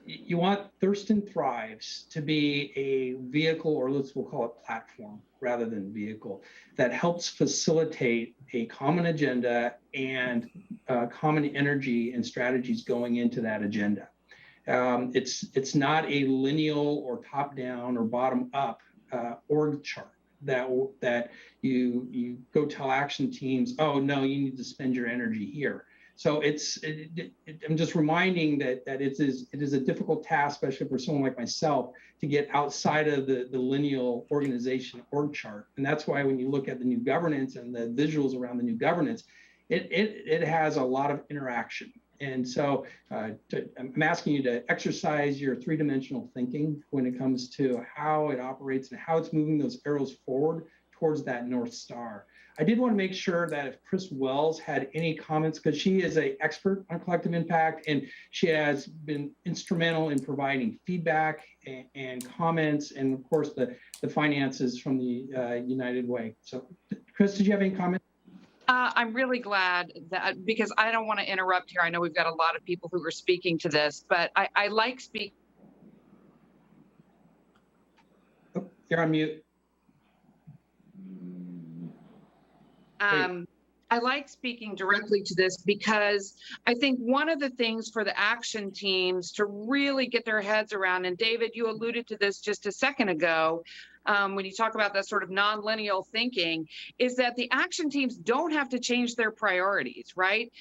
You want Thurston Thrives to be a vehicle, or we'll call it platform rather than vehicle, that helps facilitate a common agenda and common energy and strategies going into that agenda. It's not a lineal or top down or bottom up org chart that you go tell action teams, oh no, you need to spend your energy here. So I'm just reminding that it is a difficult task, especially for someone like myself, to get outside of the lineal organization org chart. And that's why when you look at the new governance and the visuals around the new governance, it has a lot of interaction. And so I'm asking you to exercise your three-dimensional thinking when it comes to how it operates and how it's moving those arrows forward towards that North Star. I did want to make sure that if Chris Wells had any comments, because she is an expert on collective impact and she has been instrumental in providing feedback and comments, and of course the finances from the United Way. So Chris, did you have any comments? I'm really glad that, because I don't want to interrupt here. I know we've got a lot of people who are speaking to this, but I like speaking. Oh, you're on mute. I like speaking directly to this because I think one of the things for the action teams to really get their heads around, and David, you alluded to this just a second ago, when you talk about that sort of non-lineal thinking, is that the action teams don't have to change their priorities, right?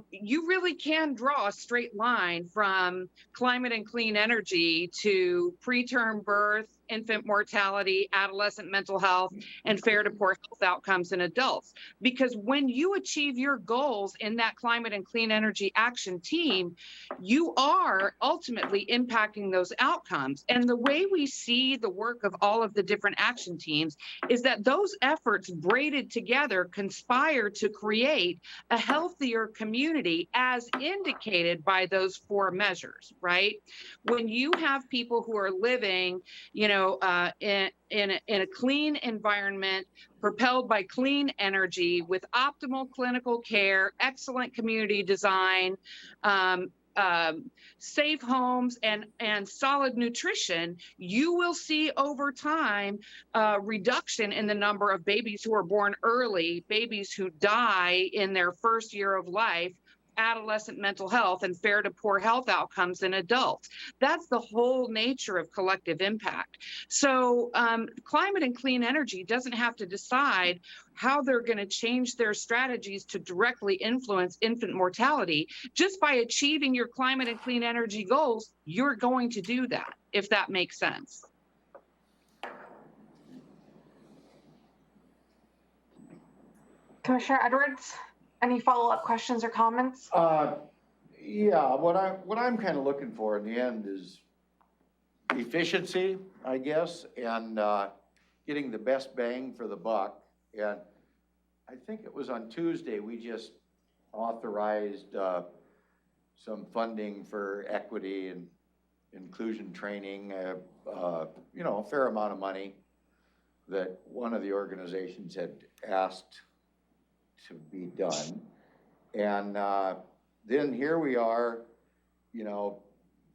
You really can draw a straight line from climate and clean energy to preterm birth, infant mortality, adolescent mental health, and fair to poor health outcomes in adults. Because when you achieve your goals in that climate and clean energy action team, you are ultimately impacting those outcomes. And the way we see the work of all of the different action teams is that those efforts braided together conspire to create a healthier community as indicated by those 4 measures, right? When you have people who are living, in a clean environment, propelled by clean energy, with optimal clinical care, excellent community design, safe homes, and solid nutrition, you will see over time a reduction in the number of babies who are born early, babies who die in their first year of life, adolescent mental health, and fair to poor health outcomes in adults. That's the whole nature of collective impact. So climate and clean energy doesn't have to decide how they're going to change their strategies to directly influence infant mortality. Just by achieving your climate and clean energy goals, you're going to do that, if that makes sense. Commissioner Edwards, any follow-up questions or comments? Yeah, what I'm kind of looking for in the end is efficiency, I guess, and getting the best bang for the buck. And I think it was on Tuesday, we just authorized some funding for equity and inclusion training, a fair amount of money that one of the organizations had asked to be done. And then here we are,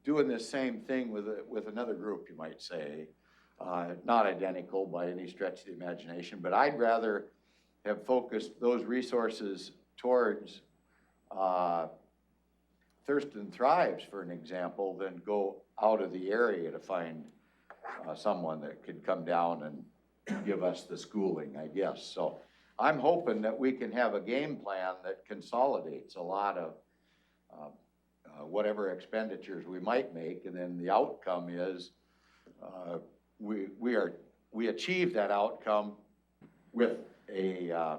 doing this same thing with another group, you might say. Not identical by any stretch of the imagination, but I'd rather have focused those resources towards Thurston Thrives, for an example, than go out of the area to find someone that could come down and give us the schooling, I guess. So I'm hoping that we can have a game plan that consolidates a lot of whatever expenditures we might make, and then the outcome is we achieve that outcome with a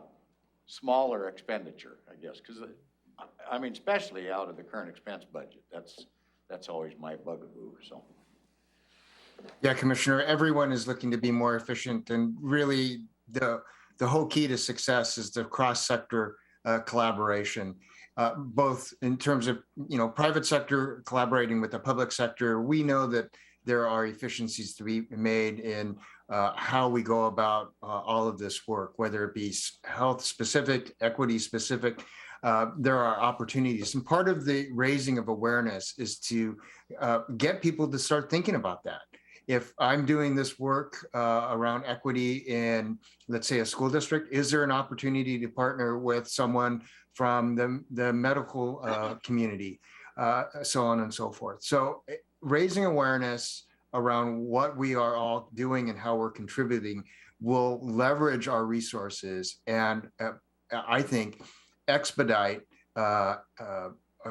smaller expenditure, I guess, because I mean, especially out of the current expense budget. That's always my bugaboo. So. Yeah, Commissioner, everyone is looking to be more efficient, and really the whole key to success is the cross-sector collaboration, both in terms of, private sector collaborating with the public sector. We know that there are efficiencies to be made in how we go about all of this work, whether it be health specific, equity specific. There are opportunities, and part of the raising of awareness is to get people to start thinking about that. If I'm doing this work around equity in, let's say, a school district, is there an opportunity to partner with someone from the medical community, so on and so forth. So raising awareness around what we are all doing and how we're contributing will leverage our resources and I think expedite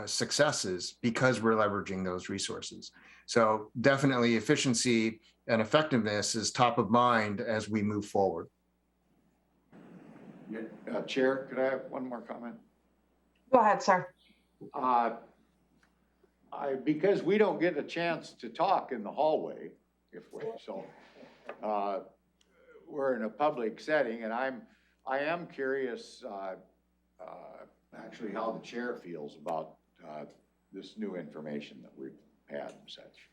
successes because we're leveraging those resources. So definitely efficiency and effectiveness is top of mind as we move forward. Yeah, Chair, could I have one more comment? Go ahead, sir. Because we don't get a chance to talk in the hallway, we're in a public setting, and I am curious, actually how the chair feels about this new information that we've had and such.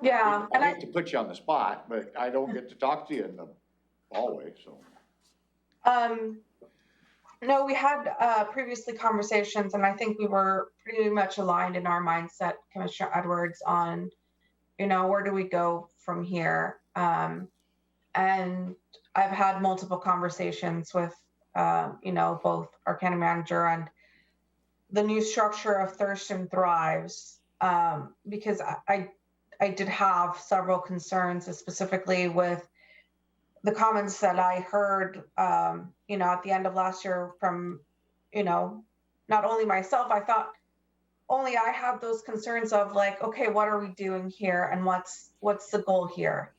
Yeah, I hate to put you on the spot, but I don't get to talk to you in the hallway, so. No, we had previously conversations, and I think we were pretty much aligned in our mindset, Commissioner Edwards, on, where do we go from here? And I've had multiple conversations with, both our county manager and the new structure of Thurston Thrives, because I did have several concerns, specifically with the comments that I heard, at the end of last year from, not only myself. I thought only I had those concerns of like, okay, what are we doing here, and what's the goal here?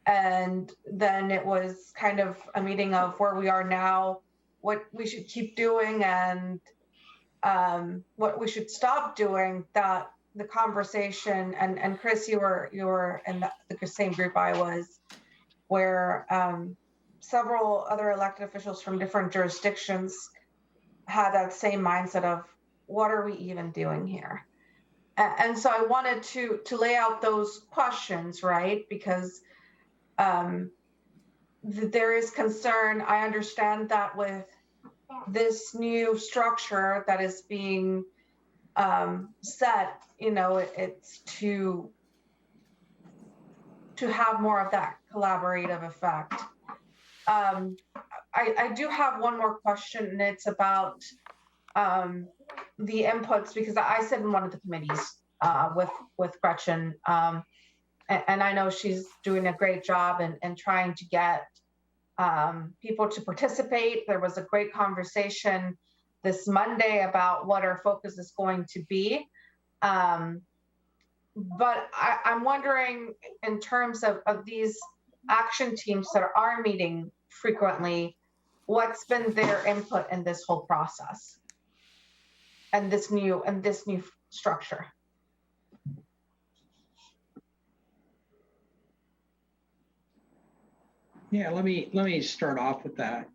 And then it was kind of a meeting of where we are now, what we should keep doing, and what we should stop doing. That the conversation, and Chris, you were in the same group I was, where several other elected officials from different jurisdictions had that same mindset of what are we even doing here? And so I wanted to lay out those questions, right? Because there is concern. I understand that with this new structure that is being set, it's to have more of that collaborative effect. I do have one more question, and it's about the inputs, because I sit in one of the committees with Gretchen, and I know she's doing a great job in trying to get people to participate. There was a great conversation this Monday about what our focus is going to be. But I'm wondering, in terms of these action teams that are meeting frequently, what's been their input in this whole process and this new structure? Yeah, let me start off with that.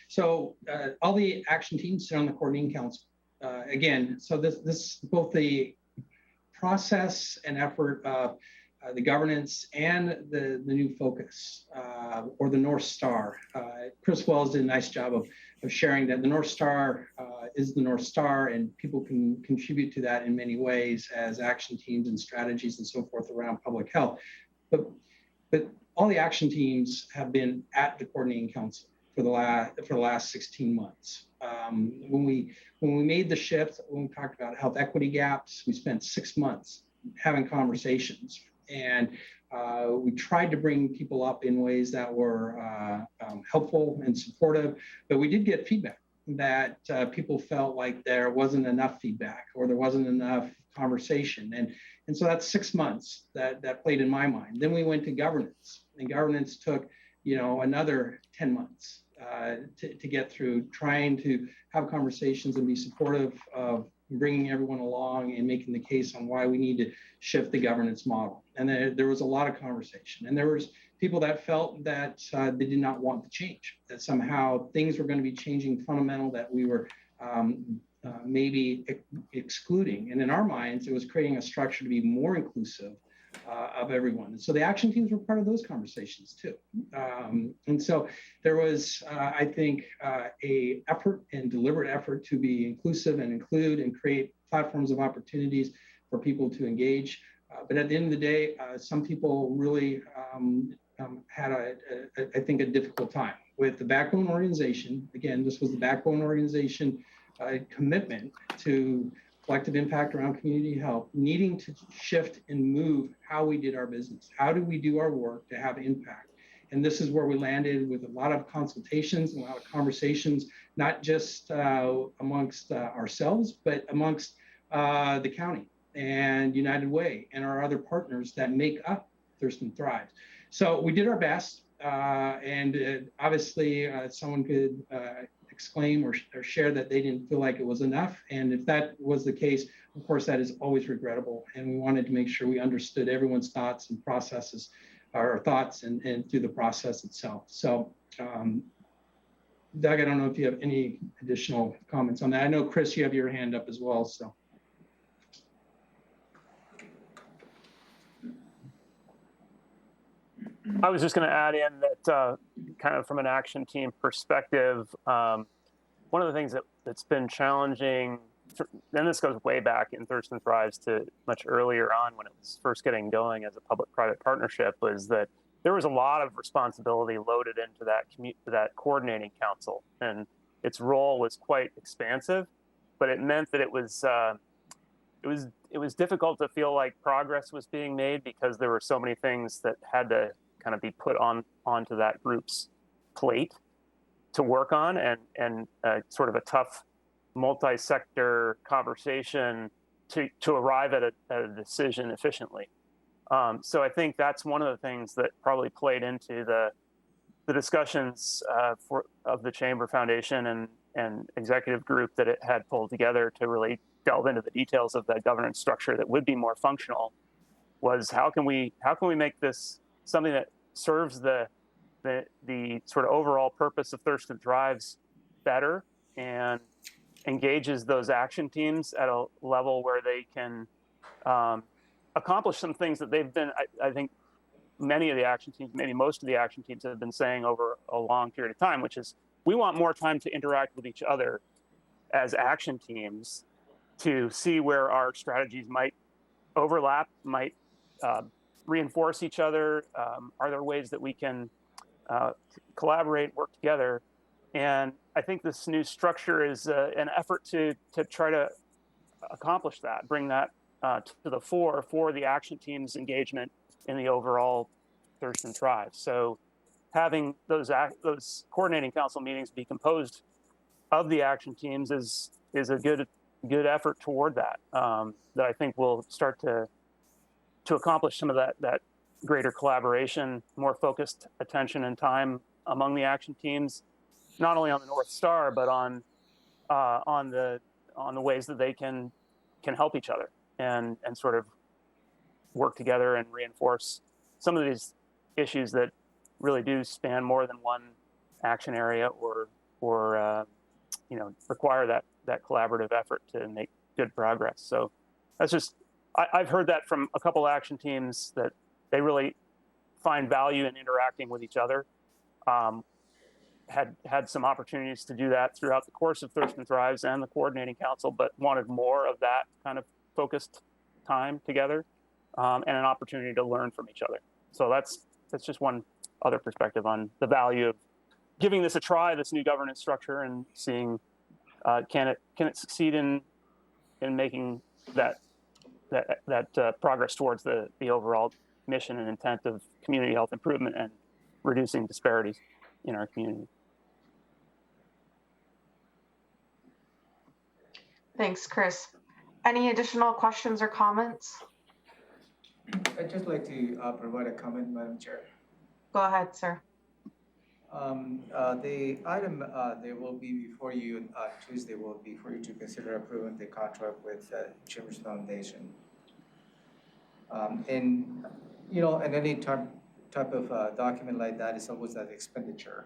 So all the action teams sit on the coordinating council. Again, so this both the process and effort of the governance and the new focus, or the North Star. Chris Wells did a nice job of sharing that the North Star is the North Star, and people can contribute to that in many ways as action teams and strategies and so forth around public health. But all the action teams have been at the coordinating council. for the last 16 months. When we made the shift, when we talked about health equity gaps, we spent 6 months having conversations, and we tried to bring people up in ways that were helpful and supportive, but we did get feedback that people felt like there wasn't enough feedback or there wasn't enough conversation. And so that's 6 months that played in my mind. Then we went to governance, and governance took, another 10 months to get through, trying to have conversations and be supportive of bringing everyone along and making the case on why we need to shift the governance model. And there was a lot of conversation, and there was people that felt that they did not want to change, that somehow things were going to be changing fundamental, that we were maybe excluding. And in our minds, it was creating a structure to be more inclusive of everyone. And so the action teams were part of those conversations too. And so there was, I think, a effort and deliberate effort to be inclusive and include and create platforms of opportunities for people to engage. But at the end of the day, some people really had, I think, a difficult time with the backbone organization. Again, this was the backbone organization commitment to collective impact around community health, needing to shift and move how we did our business. How do we do our work to have impact? And this is where we landed with a lot of consultations and a lot of conversations, not just amongst ourselves, but amongst the county and United Way and our other partners that make up Thurston Thrives. So we did our best, and obviously someone could exclaim or share that they didn't feel like it was enough. And if that was the case, of course, that is always regrettable. And we wanted to make sure we understood everyone's thoughts and processes, or thoughts and through the process itself. So, Doug, I don't know if you have any additional comments on that. I know, Chris, you have your hand up as well, so. I was just going to add in that kind of from an action team perspective, one of the things that's been challenging, and this goes way back in Thurston Thrives to much earlier on when it was first getting going as a public-private partnership, was that there was a lot of responsibility loaded into that coordinating council, and its role was quite expansive, but it meant that it was difficult to feel like progress was being made because there were so many things that had to kind of be put onto that group's plate to work on, and sort of a tough multi-sector conversation to arrive at a decision efficiently. So I think that's one of the things that probably played into the discussions of the Chamber Foundation and executive group that it had pulled together to really delve into the details of that governance structure that would be more functional, was how can we make this something that serves the sort of overall purpose of Thurston Thrives better and engages those action teams at a level where they can accomplish some things that they've been, I think many of the action teams, maybe most of the action teams have been saying over a long period of time, which is we want more time to interact with each other as action teams to see where our strategies might overlap, might reinforce each other. Are there ways that we can collaborate, work together? And I think this new structure is an effort to try to accomplish that, bring that to the fore for the action team's engagement in the overall Thurston Thrives. So having those coordinating council meetings be composed of the action teams is a good effort toward that, that I think will start to accomplish some of that greater collaboration, more focused attention and time among the action teams, not only on the North Star, but on the ways that they can help each other and sort of work together and reinforce some of these issues that really do span more than one action area or require that collaborative effort to make good progress. So that's just, I've heard that from a couple action teams that they really find value in interacting with each other. Had some opportunities to do that throughout the course of Thurston Thrives and the coordinating council, but wanted more of that kind of focused time together and an opportunity to learn from each other. So that's just one other perspective on the value of giving this a try, this new governance structure, and seeing can it succeed in making that progress towards the overall mission and intent of community health improvement and reducing disparities in our community. Thanks, Chris. Any additional questions or comments? I'd just like to provide a comment, Madam Chair. Go ahead, sir. The item that will be before you Tuesday will be for you to consider approving the contract with Chambers Foundation. And you know, and any type of document like that is always that expenditure.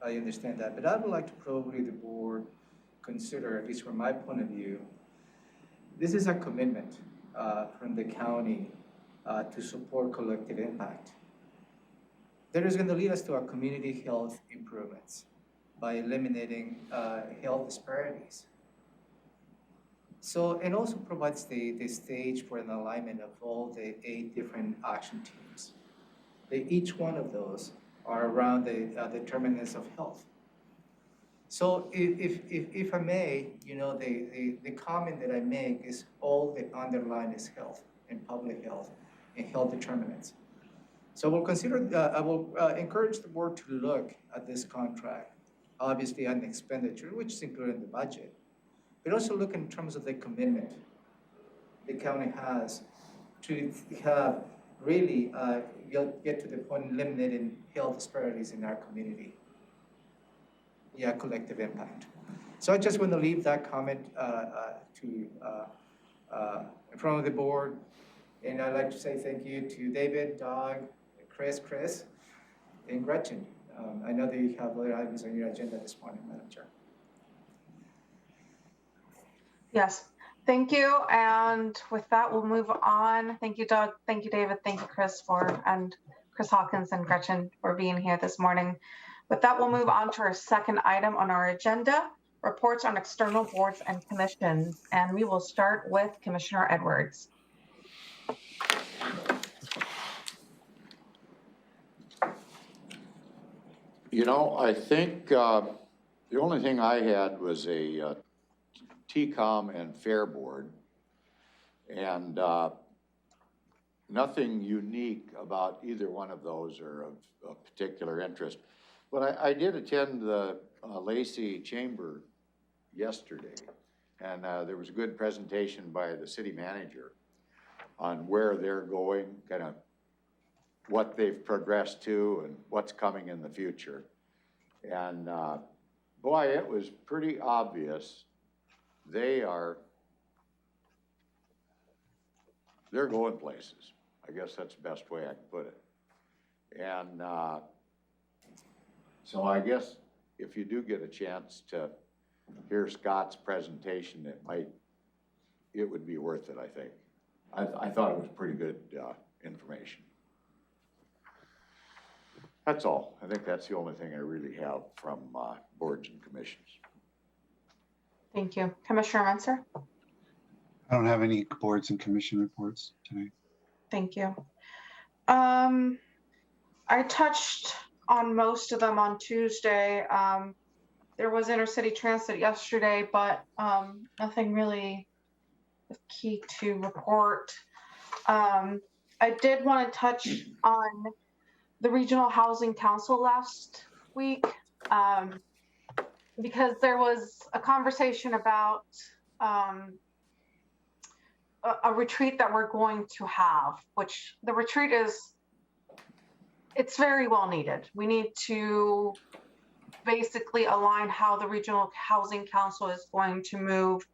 I understand that, but I would like to probably the board consider, at least from my point of view, this is a commitment from the county to support collective impact. That is going to lead us to our community health improvements by eliminating health disparities. So, and also provides the stage for an alignment of all the 8 different action teams. Each one of those are around the determinants of health. So if I may, you know, the comment that I make is all the underline is health and public health and health determinants. So we'll consider, I will encourage the board to look at this contract, obviously an expenditure, which is included in the budget, but also look in terms of the commitment the county has to have really get to the point of eliminating health disparities in our community. Yeah, collective impact. So I just want to leave that comment in front of the board. And I'd like to say thank you to David, Doug, Chris, and Gretchen. I know that you have other items on your agenda this morning, Madam Chair. Yes, thank you. And with that, we'll move on. Thank you, Doug. Thank you, David. Thank you, Chris, and Chris Hawkins and Gretchen for being here this morning. With that, we'll move on to our second item on our agenda, reports on external boards and commissions. And we will start with Commissioner Edwards. You know, I think the only thing I had was a TCOM and Fair Board, and nothing unique about either one of those or of particular interest. But I did attend the Lacey Chamber yesterday, and there was a good presentation by the city manager on where they're going, kind of what they've progressed to and what's coming in the future. And boy, it was pretty obvious they're going places. I guess that's the best way I can put it. And so I guess if you do get a chance to hear Scott's presentation, it would be worth it, I think. I thought it was pretty good information. That's all. I think that's the only thing I really have from boards and commissions. Thank you. Commissioner Menser? I don't have any boards and commission reports tonight. Thank you. I touched on most of them on Tuesday. There was intercity transit yesterday, but nothing really key to report. I did want to touch on the Regional Housing Council last week because there was a conversation about a retreat that we're going to have, which the retreat it's very well needed. We need to basically align how the Regional Housing Council is going to move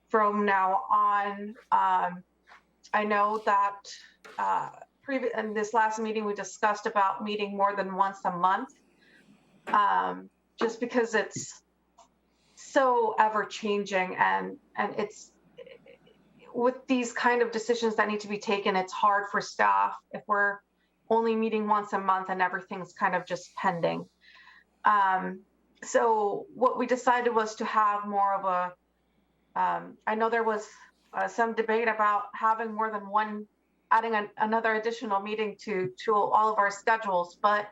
from now on. I know that in this last meeting, we discussed about meeting more than once a month, just because it's so ever changing and it's with these kind of decisions that need to be taken, it's hard for staff if we're only meeting once a month and everything's kind of just pending. So what we decided was to have more of a, I know there was some debate about having more than one, adding another additional meeting to all of our schedules, but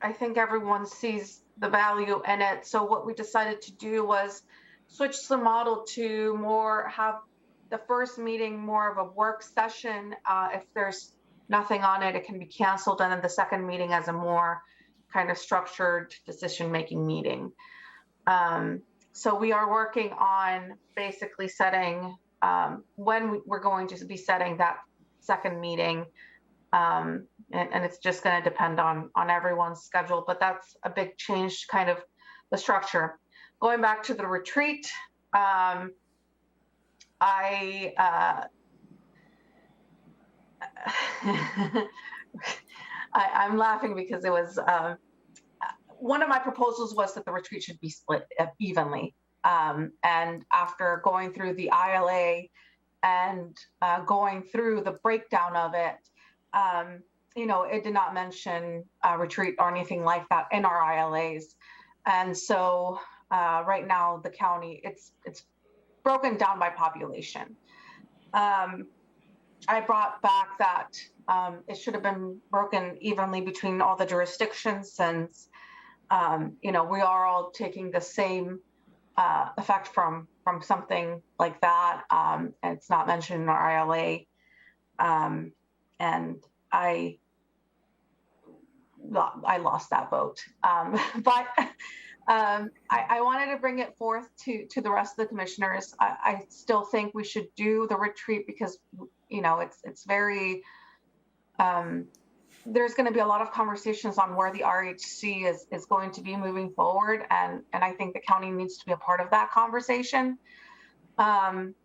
I think everyone sees the value in it. So what we decided to do was switch the model to more have the first meeting more of a work session. If there's nothing on it, it can be canceled. And then the second meeting as a more kind of structured decision-making meeting. So we are working on basically setting when we're going to be setting that second meeting. And it's just going to depend on everyone's schedule, but that's a big change, kind of the structure. Going back to the retreat, I'm laughing because it was one of my proposals was that the retreat should be split evenly. And after going through the ILA and going through the breakdown of it, it did not mention retreat or anything like that in our ILAs. And so right now, the county, it's broken down by population. I brought back that it should have been broken evenly between all the jurisdictions since, we are all taking the same effect from something like that. And it's not mentioned in our ILA. And I lost that vote. But I wanted to bring it forth to the rest of the commissioners. I still think we should do the retreat because, it's very, there's going to be a lot of conversations on where the RHC is going to be moving forward. And I think the county needs to be a part of that conversation. And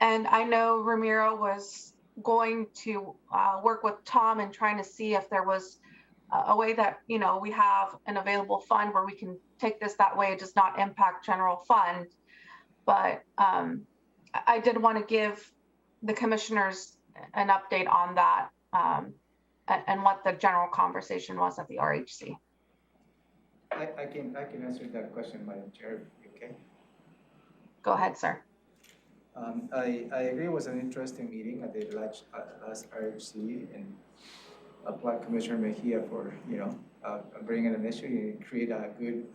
I know Ramiro was going to work with Tom and trying to see if there was a way that, we have an available fund where we can take this that way. It does not impact general fund. But I did want to give the commissioners an update on that and what the general conversation was at the RHC. I can answer that question, Madam Chair, okay? Go ahead, sir. I agree it was an interesting meeting at the last RHC, and applaud Commissioner Mejia for, bringing an issue and create a good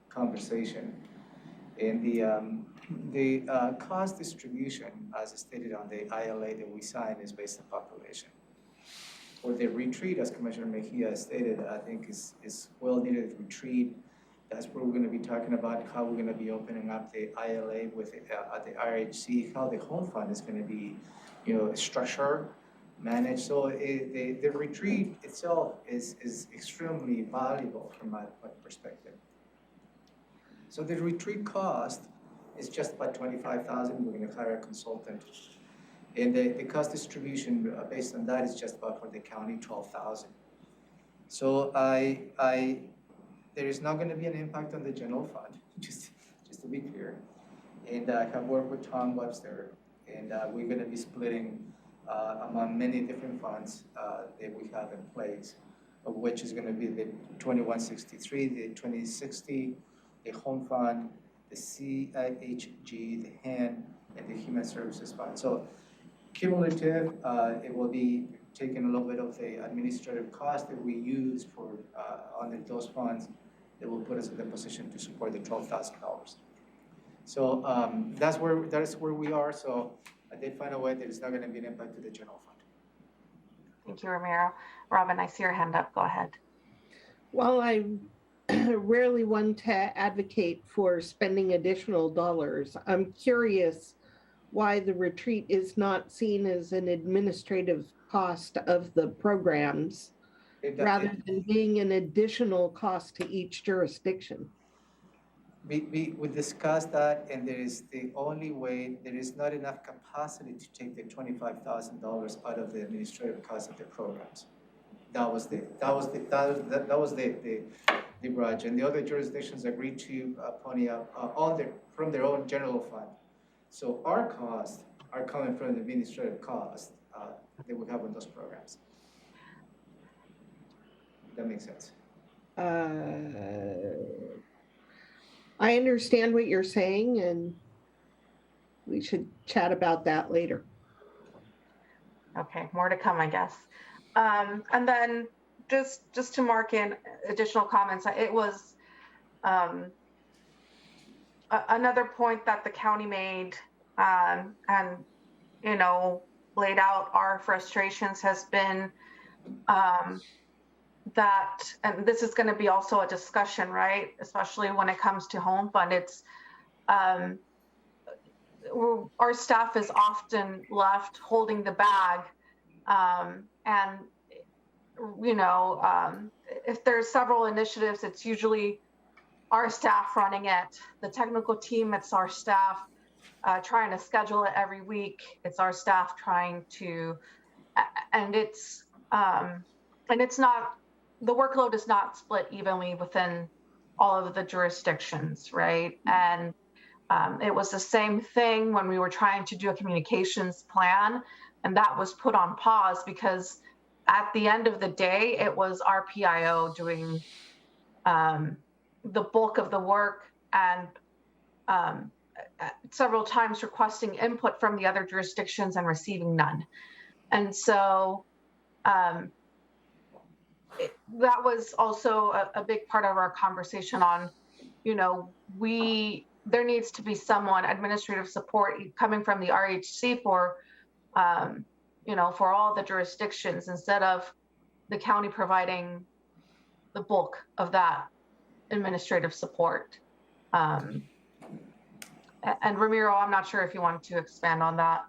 conversation. And the cost distribution, as stated on the ILA that we signed, is based on population. For the retreat, as Commissioner Mejia stated, I think is well-needed retreat. That's where we're going to be talking about how we're going to be opening up the ILA with at the RHC, how the home fund is going to be, structured, managed. So the retreat itself is extremely valuable from my perspective. So the retreat cost is just about $25,000. We're going to hire a consultant. And the cost distribution based on that is just about for the county, $12,000. So there is not going to be an impact on the general fund, just to be clear. And I have worked with Tom Webster, and we're going to be splitting among many different funds that we have in place, of which is going to be the 2163, the 2060, the home fund, the CIHG, the HAN, and the Human Services Fund. So cumulative, it will be taking a little bit of the administrative cost that we use for under those funds that will put us in the position to support the $12,000. So that is where we are. So I did find a way that it's not going to be an impact to the general fund. Thank you, Ramiro. Robin, I see your hand up. Go ahead. Well, I rarely want to advocate for spending additional dollars. I'm curious why the retreat is not seen as an administrative cost of the programs rather than being an additional cost to each jurisdiction. We discussed that, and there is the only way, there is not enough capacity to take the $25,000 out of the administrative cost of the programs. That was the grudge, and the other jurisdictions agreed to pony up all from their own general fund. So our costs are coming from the administrative cost that we have on those programs. That makes sense. I understand what you're saying, and we should chat about that later. Okay, more to come, I guess. And then just to mark in additional comments, it was another point that the county made, and laid out our frustrations has been that, and this is going to be also a discussion, right? Especially when it comes to home fund, it's our staff is often left holding the bag, and if there's several initiatives, it's usually our staff running it. The technical team, it's our staff trying to schedule it every week. It's our staff trying to, and it's not, the workload is not split evenly within all of the jurisdictions, right? And it was the same thing when we were trying to do a communications plan, and that was put on pause because at the end of the day, it was our PIO doing the bulk of the work, and several times requesting input from the other jurisdictions and receiving none. And so that was also a big part of our conversation on, there needs to be someone, administrative support coming from the RHC for all the jurisdictions, instead of the county providing the bulk of that administrative support. And Ramiro, I'm not sure if you wanted to expand on that.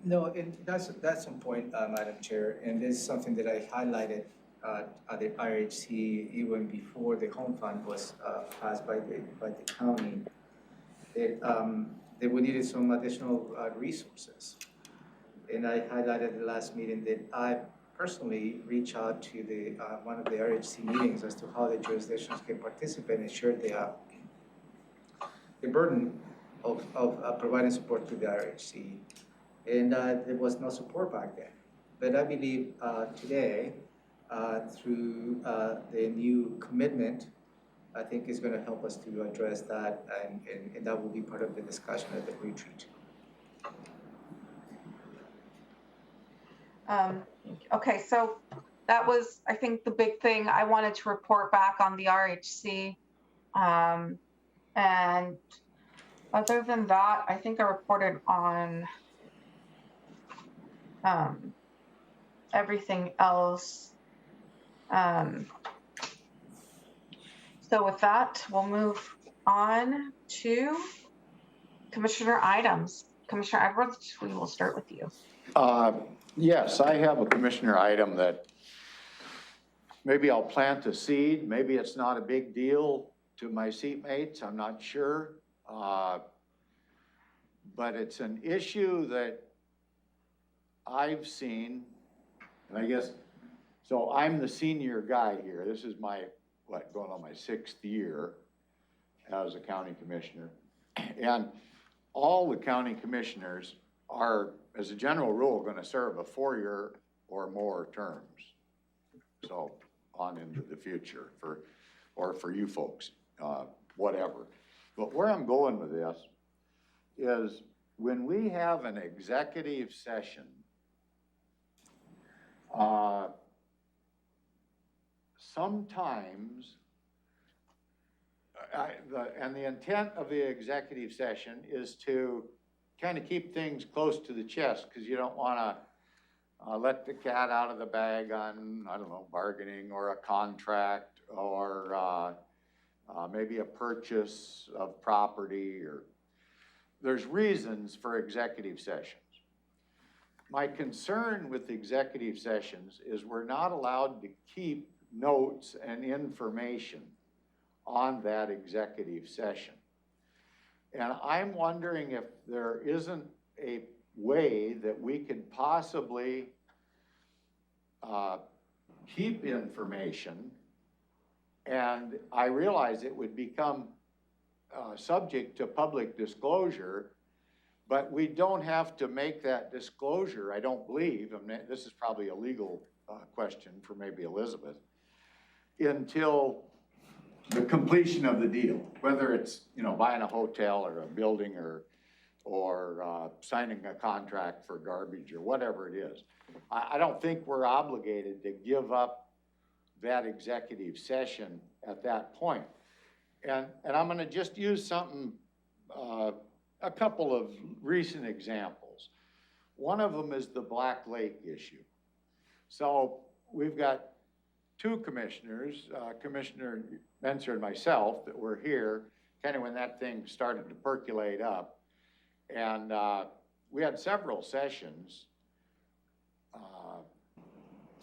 No, that's on point, Madam Chair, and this is something that I highlighted at the RHC even before the home fund was passed by the county. That we needed some additional resources, and I highlighted at the last meeting that I personally reached out to the one of the RHC meetings as to how the jurisdictions can participate and share the burden of providing support to the RHC. And there was no support back then. But I believe today, through the new commitment, I think is going to help us to address that, and that will be part of the discussion at the retreat. Okay, so that was, I think, the big thing I wanted to report back on the RHC. And other than that, I think I reported on everything else. So with that, we'll move on to commissioner items. Commissioner Edwards, we will start with you. Yes, I have a commissioner item that maybe I'll plant a seed. Maybe it's not a big deal to my seatmates, I'm not sure. But it's an issue that I've seen, and I guess, so I'm the senior guy here. This is my, going on my 6th year as a county commissioner. And all the county commissioners are, as a general rule, going to serve a 4-year or more terms. So on into the future for you folks, whatever. But where I'm going with this is when we have an executive session, sometimes, and the intent of the executive session is to kind of keep things close to the chest, because you don't want to let the cat out of the bag on, I don't know, bargaining or a contract or maybe a purchase of property, or there's reasons for executive sessions. My concern with executive sessions is we're not allowed to keep notes and information on that executive session. And I'm wondering if there isn't a way that we could possibly keep information, and I realize it would become subject to public disclosure, but we don't have to make that disclosure, I don't believe. I mean, this is probably a legal question for maybe Elizabeth, until the completion of the deal, whether it's, buying a hotel or a building or or signing a contract for garbage or whatever it is. I don't think we're obligated to give up that executive session at that point. And I'm gonna just use something, a couple of recent examples. One of them is the Black Lake issue. So we've got two commissioners, Commissioner Menser and myself, that were here kind of when that thing started to percolate up. And we had several sessions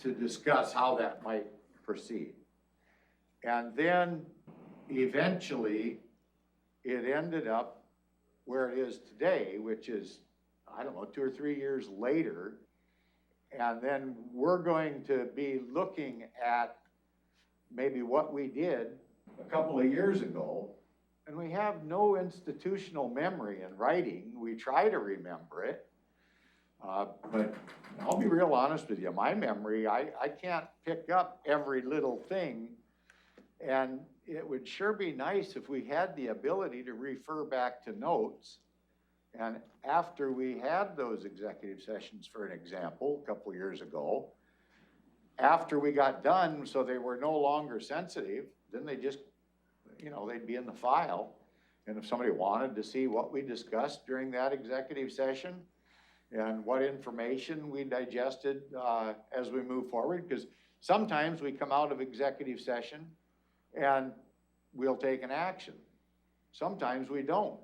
to discuss how that might proceed. And then eventually it ended up where it is today, which is, I don't know, 2 or 3 years later. And then we're going to be looking at maybe what we did a couple of years ago. And we have no institutional memory in writing. We try to remember it. But I'll be real honest with you, my memory, I can't pick up every little thing. And it would sure be nice if we had the ability to refer back to notes. And after we had those executive sessions, for an example, a couple years ago, after we got done, so they were no longer sensitive, then they just, you know, they'd be in the file. And if somebody wanted to see what we discussed during that executive session and what information we digested as we move forward, because sometimes we come out of executive session and we'll take an action. Sometimes we don't.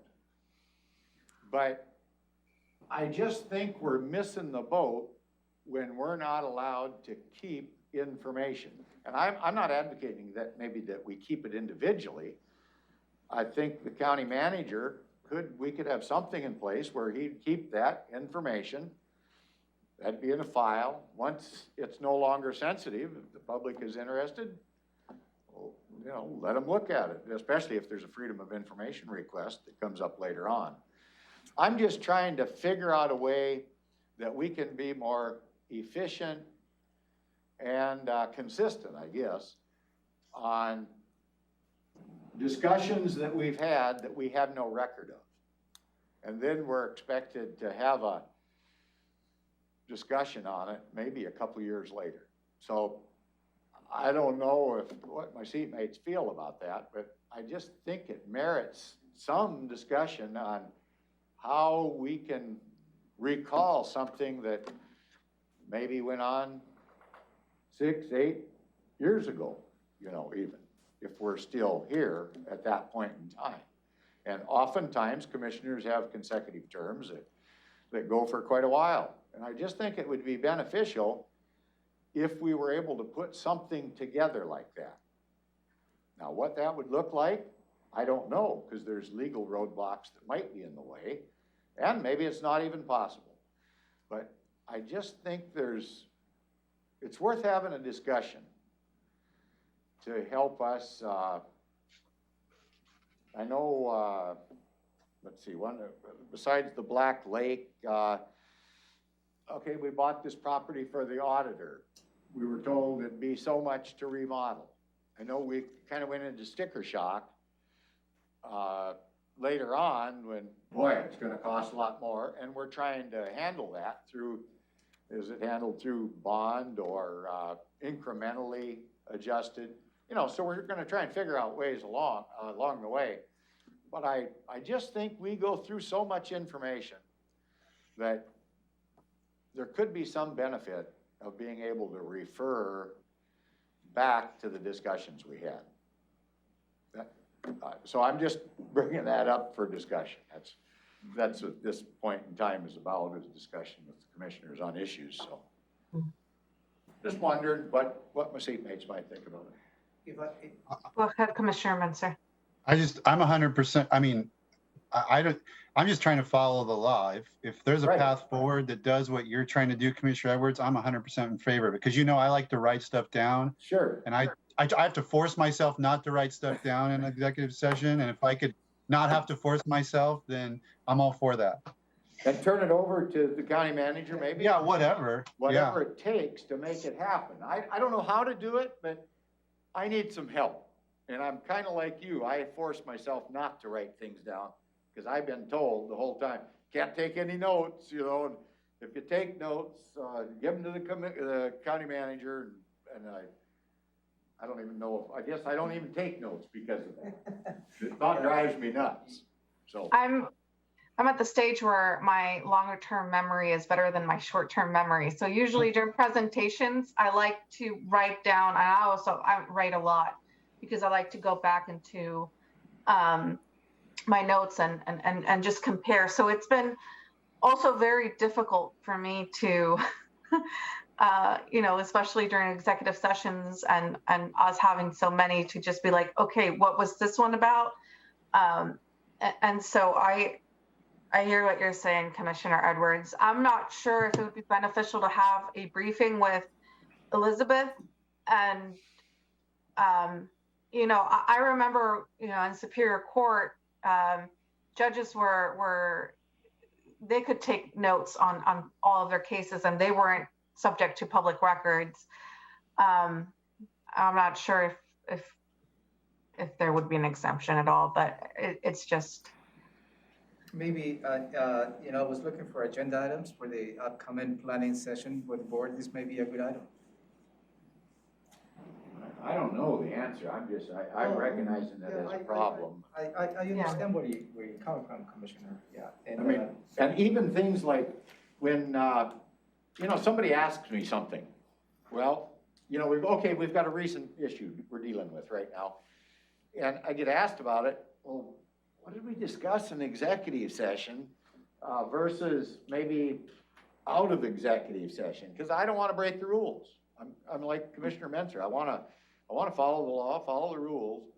But I just think we're missing the boat when we're not allowed to keep information. And I'm not advocating that maybe that we keep it individually. I think the county manager we could have something in place where he'd keep that information. That'd be in a file. Once it's no longer sensitive, if the public is interested, well, you know, let them look at it, especially if there's a freedom of information request that comes up later on. I'm just trying to figure out a way that we can be more efficient and consistent, I guess, on discussions that we've had that we have no record of. And then we're expected to have a discussion on it maybe a couple years later. So I don't know what my seatmates feel about that, but I just think it merits some discussion on how we can recall something that maybe went on 6, 8 years ago, you know, even if we're still here at that point in time. And oftentimes commissioners have consecutive terms that go for quite a while. And I just think it would be beneficial if we were able to put something together like that. Now, what that would look like, I don't know, because there's legal roadblocks that might be in the way, and maybe it's not even possible. But I just think it's worth having a discussion to help us, I know, let's see, besides the Black Lake, okay, we bought this property for the auditor. We were told it'd be so much to remodel. I know we kind of went into sticker shock later on when, boy, it's gonna cost a lot more, and we're trying to handle that through, is it handled through bond or incrementally adjusted? You know, so we're gonna try and figure out ways along the way. But I just think we go through so much information that there could be some benefit of being able to refer back to the discussions we had. So I'm just bringing that up for discussion. That's what this point in time is about, is discussion with the commissioners on issues, so. Just wondered what my seatmates might think about it. Go ahead, Commissioner Menser. I'm 100%, I mean, I'm just trying to follow the law. If there's a Right. path forward that does what you're trying to do, Commissioner Edwards, I'm 100% in favor of it. Because, you know, I like to write stuff down, Sure. and I have to force myself not to write stuff down in executive session. And if I could not have to force myself, then I'm all for that. And turn it over to the county manager, maybe? Yeah, whatever. Whatever it takes to make it happen. I don't know how to do it, but I need some help. And I'm kind of like you. I force myself not to write things down because I've been told the whole time, can't take any notes, you know, and if you take notes, give them to the county manager, and I don't even know if, I guess I don't even take notes because of that. The thought drives me nuts, so. I'm at the stage where my longer term memory is better than my short term memory. So usually during presentations, I like to write down, I write a lot because I like to go back into my notes and just compare. So it's been also very difficult for me to, especially during executive sessions and us having so many, to just be like, okay, what was this one about? And so I hear what you're saying, Commissioner Edwards. I'm not sure if it would be beneficial to have a briefing with Elizabeth. And, I remember, in Superior Court, judges they could take notes on all of their cases and they weren't subject to public records. I'm not sure if there would be an exemption at all, but it's just. Maybe, I was looking for agenda items for the upcoming planning session with the board. This may be a good item. I don't know the answer, I'm recognizing that as a problem. I understand where you're coming from, Commissioner, yeah. And, I mean, and even things like when, somebody asks me something, well, we've got a recent issue we're dealing with right now. And I get asked about it, well, what did we discuss in executive session versus maybe out of executive session? Because I don't want to break the rules. I'm like Commissioner Menzer. I want to follow the law, follow the rules,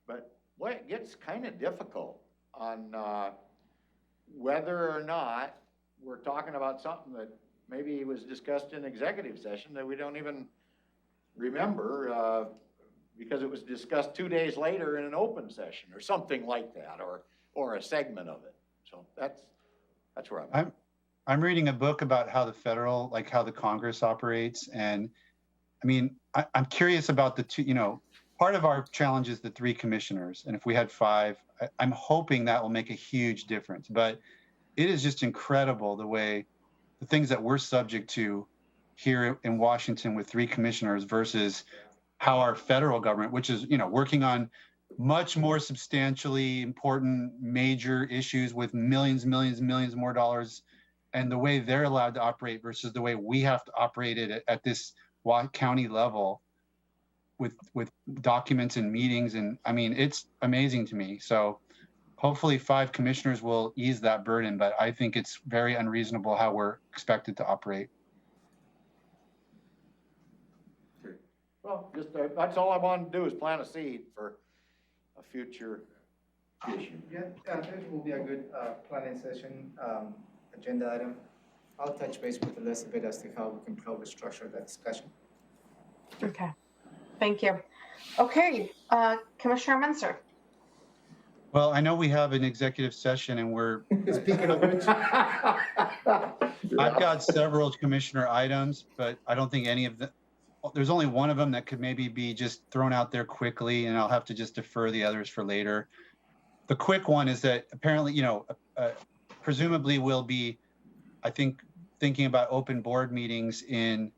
but boy, it gets kind of difficult on whether or not we're talking about something that maybe was discussed in executive session that we don't even remember because it was discussed 2 days later in an open session or something like that, or a segment of it. So that's where I'm at. I'm reading a book about how how the Congress operates. And I mean, I'm curious about the two, part of our challenge is the 3 commissioners. And if we had 5, I'm hoping that will make a huge difference. But it is just incredible the things that we're subject to here in Washington with 3 commissioners versus how our federal government, which is, working on much more substantially important major issues with millions more dollars, and the way they're allowed to operate versus the way we have to operate it at this county level with documents and meetings. And I mean, it's amazing to me. So hopefully 5 commissioners will ease that burden, but I think it's very unreasonable how we're expected to operate. Well, just, that's all I wanted to do is plant a seed for a future issue. Yeah, this will be a good planning session agenda item. I'll touch base with Elizabeth as to how we can probably structure that discussion. Okay, thank you. Okay, Commissioner Menzer. Well, I know we have an executive session and we're. Speaking of which. I've got several commissioner items, but I don't think any of them, there's only one of them that could maybe be just thrown out there quickly, and I'll have to just defer the others for later. The quick one is that apparently, presumably we'll be, I think, thinking about open board meetings in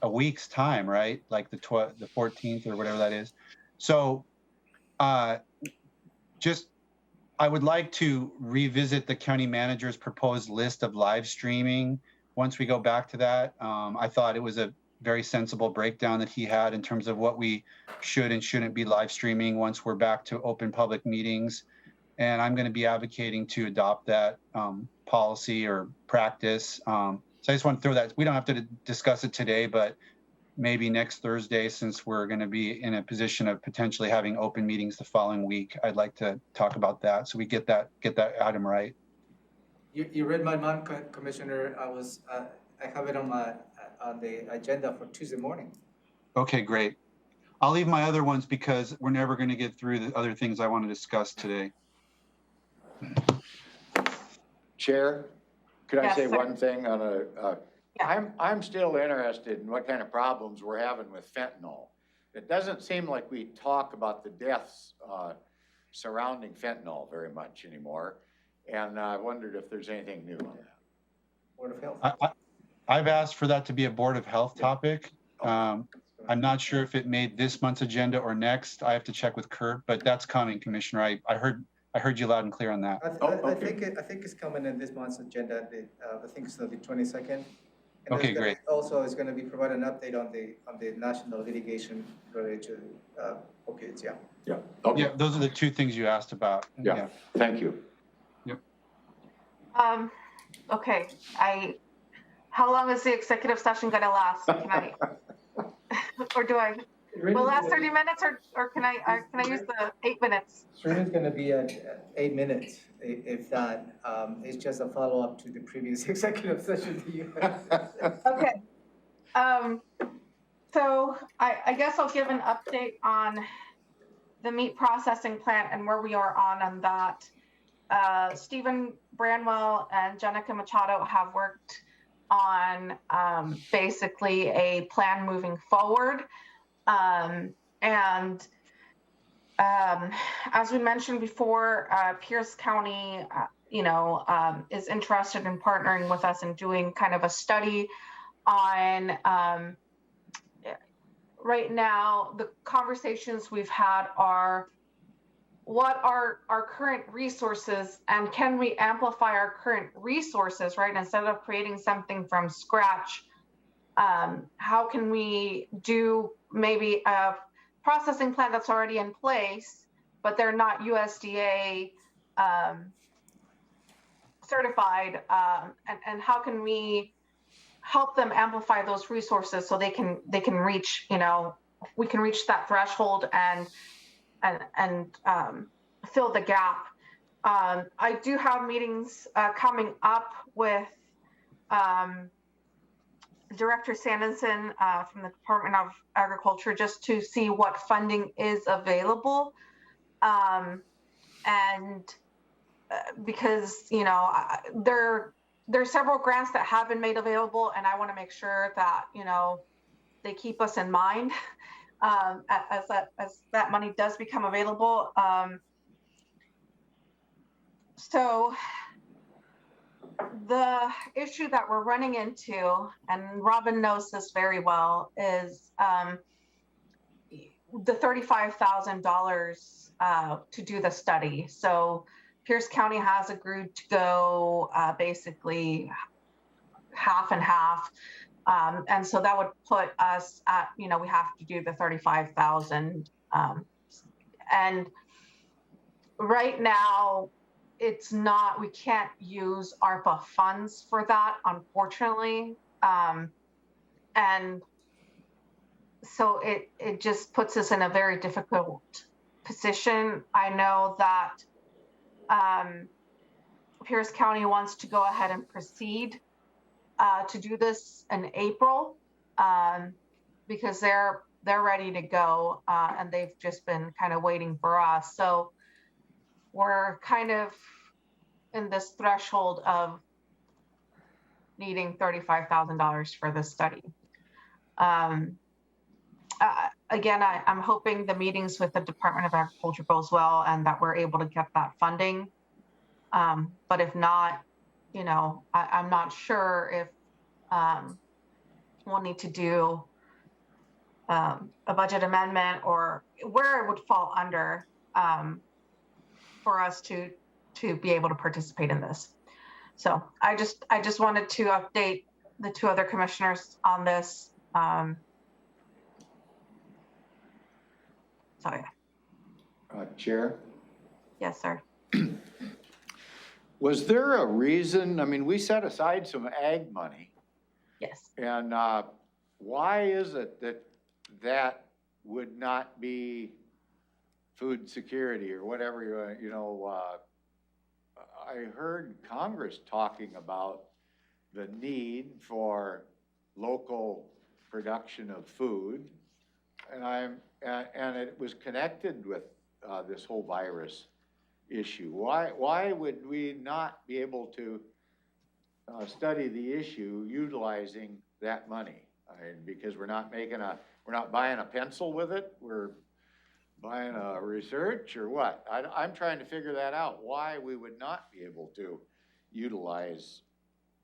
a week's time, right? Like the 14th or whatever that is. So I would like to revisit the county manager's proposed list of live streaming once we go back to that. I thought it was a very sensible breakdown that he had in terms of what we should and shouldn't be live streaming once we're back to open public meetings. And I'm going to be advocating to adopt that policy or practice. So I just want to throw that. We don't have to discuss it today, but maybe next Thursday, since we're going to be in a position of potentially having open meetings the following week, I'd like to talk about that so we get that item right. You read my mind, Commissioner. I have it on the agenda for Tuesday morning. Okay, great. I'll leave my other ones because we're never going to get through the other things I want to discuss today. Chair, could I Yes, say sir. one thing on Yeah. I'm still interested in what kind of problems we're having with fentanyl. It doesn't seem like we talk about the deaths surrounding fentanyl very much anymore. And I wondered if there's anything new on that. Board of Health. I've asked for that to be a Board of Health topic. I'm not sure if it made this month's agenda or next. I have to check with Kurt, but that's coming, Commissioner. I heard you loud and clear on that. I think it's coming in this month's agenda. I think it's the 22nd. And Okay, great. Also, it's going to be provided an update on the national litigation related to opioids. Yeah. Yeah. Okay. Yeah, those are the two things you asked about. Yeah. Thank you. Okay, how long is the executive session gonna last? Can I, or do I, will it last 30 minutes or can I use the 8 minutes? It's going to be at 8 minutes, if that. It's just a follow-up to the previous executive session that you had. Okay. So I guess I'll give an update on the meat processing plant and where we are on that. Stephen Branwell and Jenica Machado have worked on basically a plan moving forward. As we mentioned before, Pierce County, is interested in partnering with us and doing kind of a study on, right now, the conversations we've had are, what are our current resources and can we amplify our current resources, right? Instead of creating something from scratch, how can we do maybe a processing plant that's already in place, but they're not USDA certified, and how can we help them amplify those resources so they can reach, we can reach that threshold and fill the gap. I do have meetings coming up with Director Sanderson from the Department of Agriculture just to see what funding is available. Because, there are several grants that have been made available, and I want to make sure that, they keep us in mind as that money does become available. So the issue that we're running into, and Robin knows this very well, is the $35,000 to do the study. So Pierce County has agreed to go basically half and half. And so that would put us at, we have to do the 35,000. And right now, we can't use ARPA funds for that, unfortunately. And so it just puts us in a very difficult position. I know that Pierce County wants to go ahead and proceed to do this in April because they're ready to go and they've just been kind of waiting for us. So we're kind of in this threshold of needing $35,000 for this study. Again, I'm hoping the meetings with the Department of Agriculture goes well and that we're able to get that funding. But if not, I'm not sure if we'll need to do a budget amendment or where it would fall under for us to be able to participate in this. So I just wanted to update the two other commissioners on this. So yeah. Chair? Yes, sir. Was there a reason, we set aside some ag money, Yes. and why is it that would not be food security or whatever, I heard Congress talking about the need for local production of food, and it was connected with this whole virus issue. Why would we not be able to study the issue utilizing that money? Because we're not buying a pencil with it. We're buying a research or what? I'm trying to figure that out, why we would not be able to utilize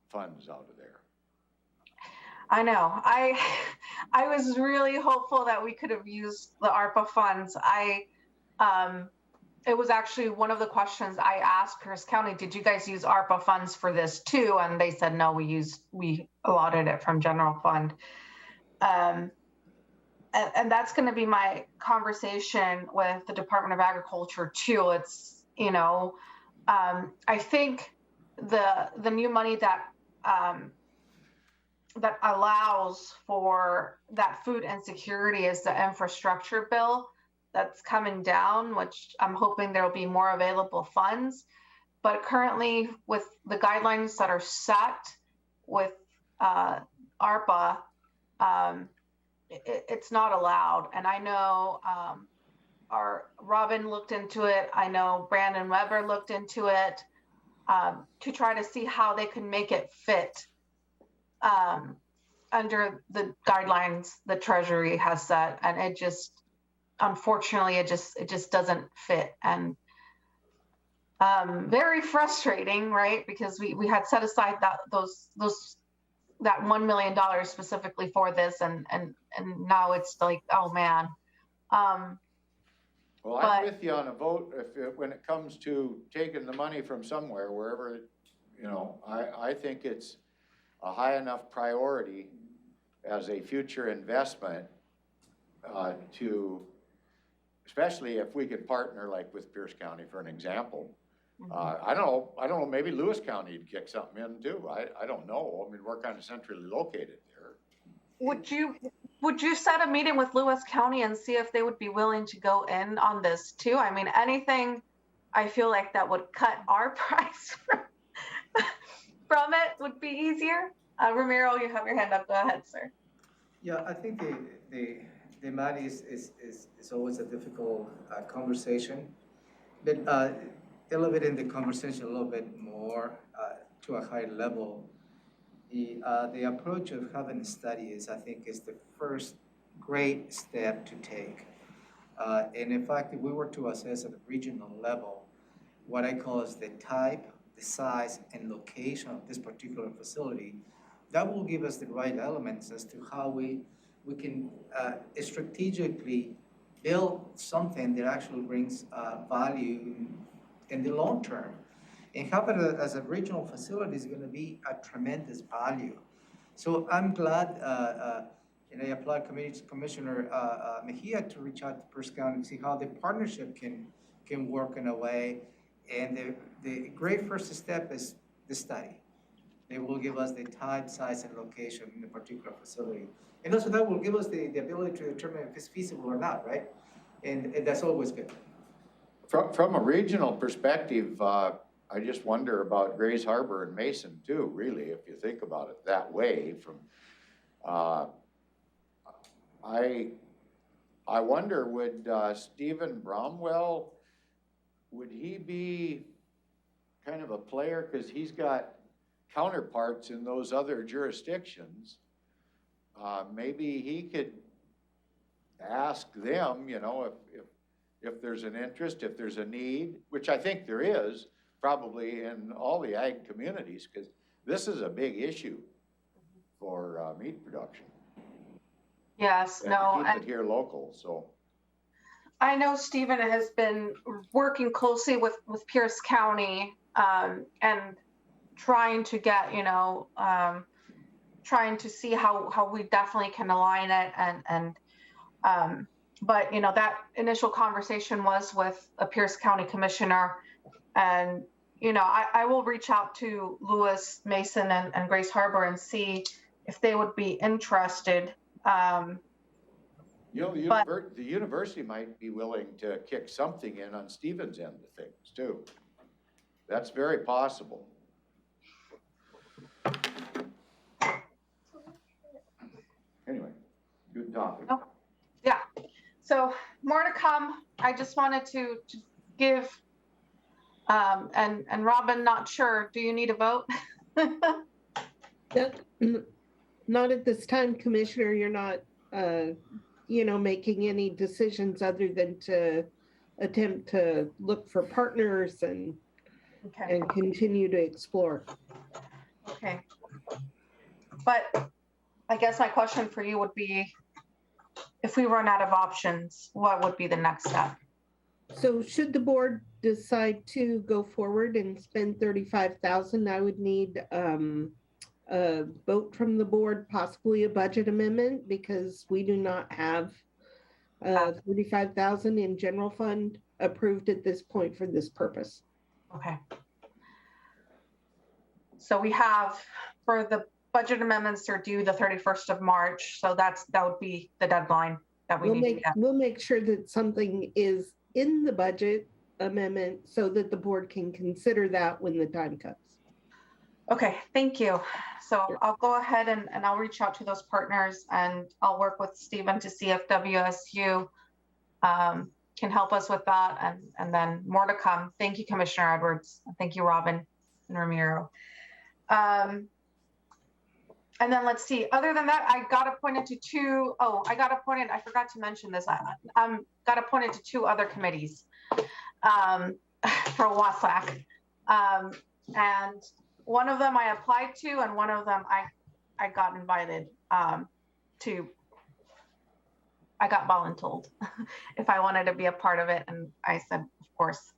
funds out of there. I know. I was really hopeful that we could have used the ARPA funds. It was actually one of the questions I asked Pierce County, did you guys use ARPA funds for this too? And they said, no, we allotted it from general fund. And that's going to be my conversation with the Department of Agriculture too. It's, I think the new money that that allows for that food insecurity is the infrastructure bill that's coming down, which I'm hoping there'll be more available funds. But currently, with the guidelines that are set with ARPA, it's not allowed. And I know our Robin looked into it. I know Brandon Weber looked into it to try to see how they can make it fit under the guidelines the Treasury has set, and it just, unfortunately, it just doesn't fit, and very frustrating, right? Because we had set aside that $1 million specifically for this, and now it's like, oh man. Well, I'm with you on a vote when it comes to taking the money from somewhere, wherever, I think it's a high enough priority as a future investment to, especially if we could partner like with Pierce County for an example. I don't know, maybe Lewis County would kick something in too. I don't know. I mean, we're kind of centrally located there. Would you set a meeting with Lewis County and see if they would be willing to go in on this too? I mean, anything I feel like that would cut our price from it would be easier. Ramiro, you have your hand up. Go ahead, sir. Yeah, I think the money is always a difficult conversation, but elevating the conversation a little bit more to a higher level. The approach of having a study I think, is the first great step to take. And in fact, if we were to assess at a regional level, what I call is the type, the size, and location of this particular facility, that will give us the right elements as to how we can strategically build something that actually brings value in the long term. And have it as a regional facility is going to be a tremendous value. So I'm glad, and I applaud Commissioner Mejia to reach out to Pierce County and see how the partnership can work in a way. And the great first step is the study. They will give us the type, size, and location in the particular facility. And also that will give us the ability to determine if it's feasible or not, right? And that's always good. From a regional perspective, I just wonder about Grays Harbor and Mason too, really, if you think about it that way. I wonder, would Stephen Bromwell, would he be kind of a player, because he's got counterparts in those other jurisdictions? Maybe he could ask them, if there's an interest, if there's a need, which I think there is, probably in all the ag communities, because this is a big issue for meat production. Yes, and no. keep it here local, so. I know Stephen has been working closely with Pierce County and trying to get, trying to see how we definitely can align it but that initial conversation was with a Pierce County commissioner, and I will reach out to Lewis, Mason, and Grays Harbor and see if they would be interested. The university might be willing to kick something in on Stephen's end of things too. That's very possible. Anyway, good topic. Oh, yeah. So more to come. I just wanted to give, and Robin, not sure, do you need a vote? Not at this time, Commissioner. You're not making any decisions other than to attempt to look for partners Okay, and continue to explore. okay. But I guess my question for you would be, if we run out of options, what would be the next step? So should the board decide to go forward and spend 35,000, I would need a vote from the board, possibly a budget amendment, because we do not have 35,000 in general fund approved at this point for this purpose. Okay. So we have, for the budget amendments are due the 31st of March. So that would be the deadline that we need to get. We'll make sure that something is in the budget amendment so that the board can consider that when the time comes. Okay, thank you. So I'll go ahead and I'll reach out to those partners, and I'll work with Stephen to see if WSU can help us with that, and then more to come. Thank you, Commissioner Edwards. Thank you, Robin and Ramiro. And then let's see, other than that, I got appointed to two, I forgot to mention this. I got appointed to two other committees for WASAC. And one of them I applied to, and one of them I got invited to. I got voluntold if I wanted to be a part of it, and I said, of course.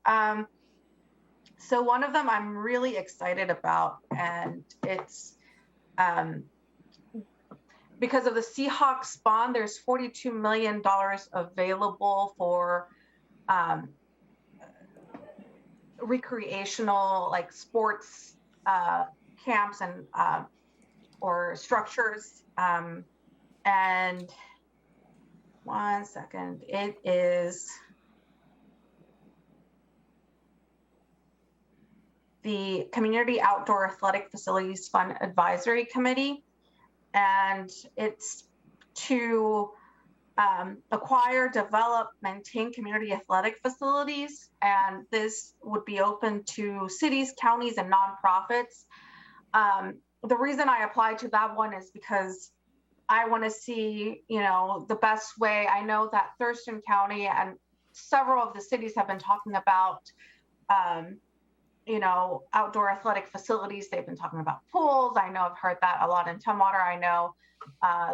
So one of them I'm really excited about, and it's because of the Seahawks bond, there's $42 million available for recreational, like sports camps and or structures. And one second, it is the Community Outdoor Athletic Facilities Fund Advisory Committee. And it's to acquire, develop, maintain community athletic facilities. And this would be open to cities, counties, and nonprofits. The reason I applied to that one is because I want to see, the best way. I know that Thurston County and several of the cities have been talking about, outdoor athletic facilities. They've been talking about pools. I know I've heard that a lot in Tumwater. I know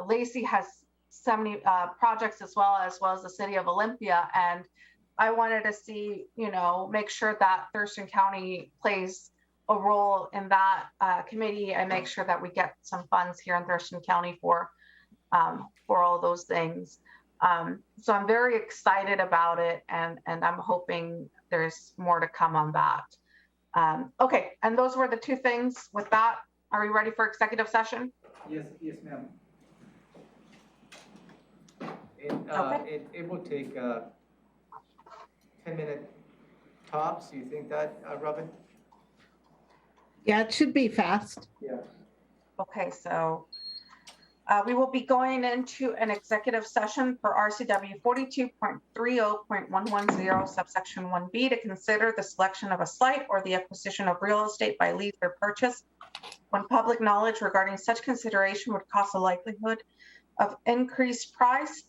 Lacey has so many projects as well as the city of Olympia. And I wanted to see, make sure that Thurston County plays a role in that committee and make sure that we get some funds here in Thurston County for all those things. So I'm very excited about it, and I'm hoping there's more to come on that. Okay, and those were the two things. With that, are we ready for executive session? Yes, ma'am. Okay. It will take 10-minute tops. You think that, Robin? Yeah, it should be fast. Yeah. Okay, so we will be going into an executive session for RCW 42.30.110 subsection 1B to consider the selection of a site or the acquisition of real estate by lease or purchase when public knowledge regarding such consideration would cause the likelihood of increased price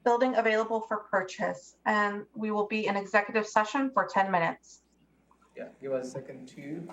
building available for purchase. And we will be in executive session for 10 minutes. Yeah, give us a second too.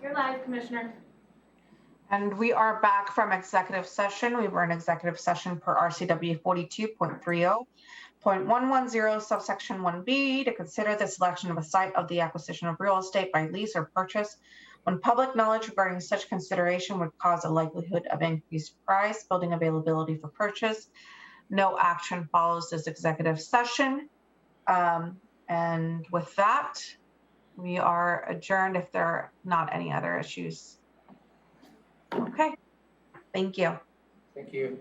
You're live, Commissioner. And we are back from executive session. We were in executive session per RCW 42.30.110 subsection 1B to consider the selection of a site of the acquisition of real estate by lease or purchase when public knowledge regarding such consideration would cause a likelihood of increased price, building availability for purchase. No action follows this executive session. And with that, we are adjourned if there are not any other issues. Okay, thank you. Thank you.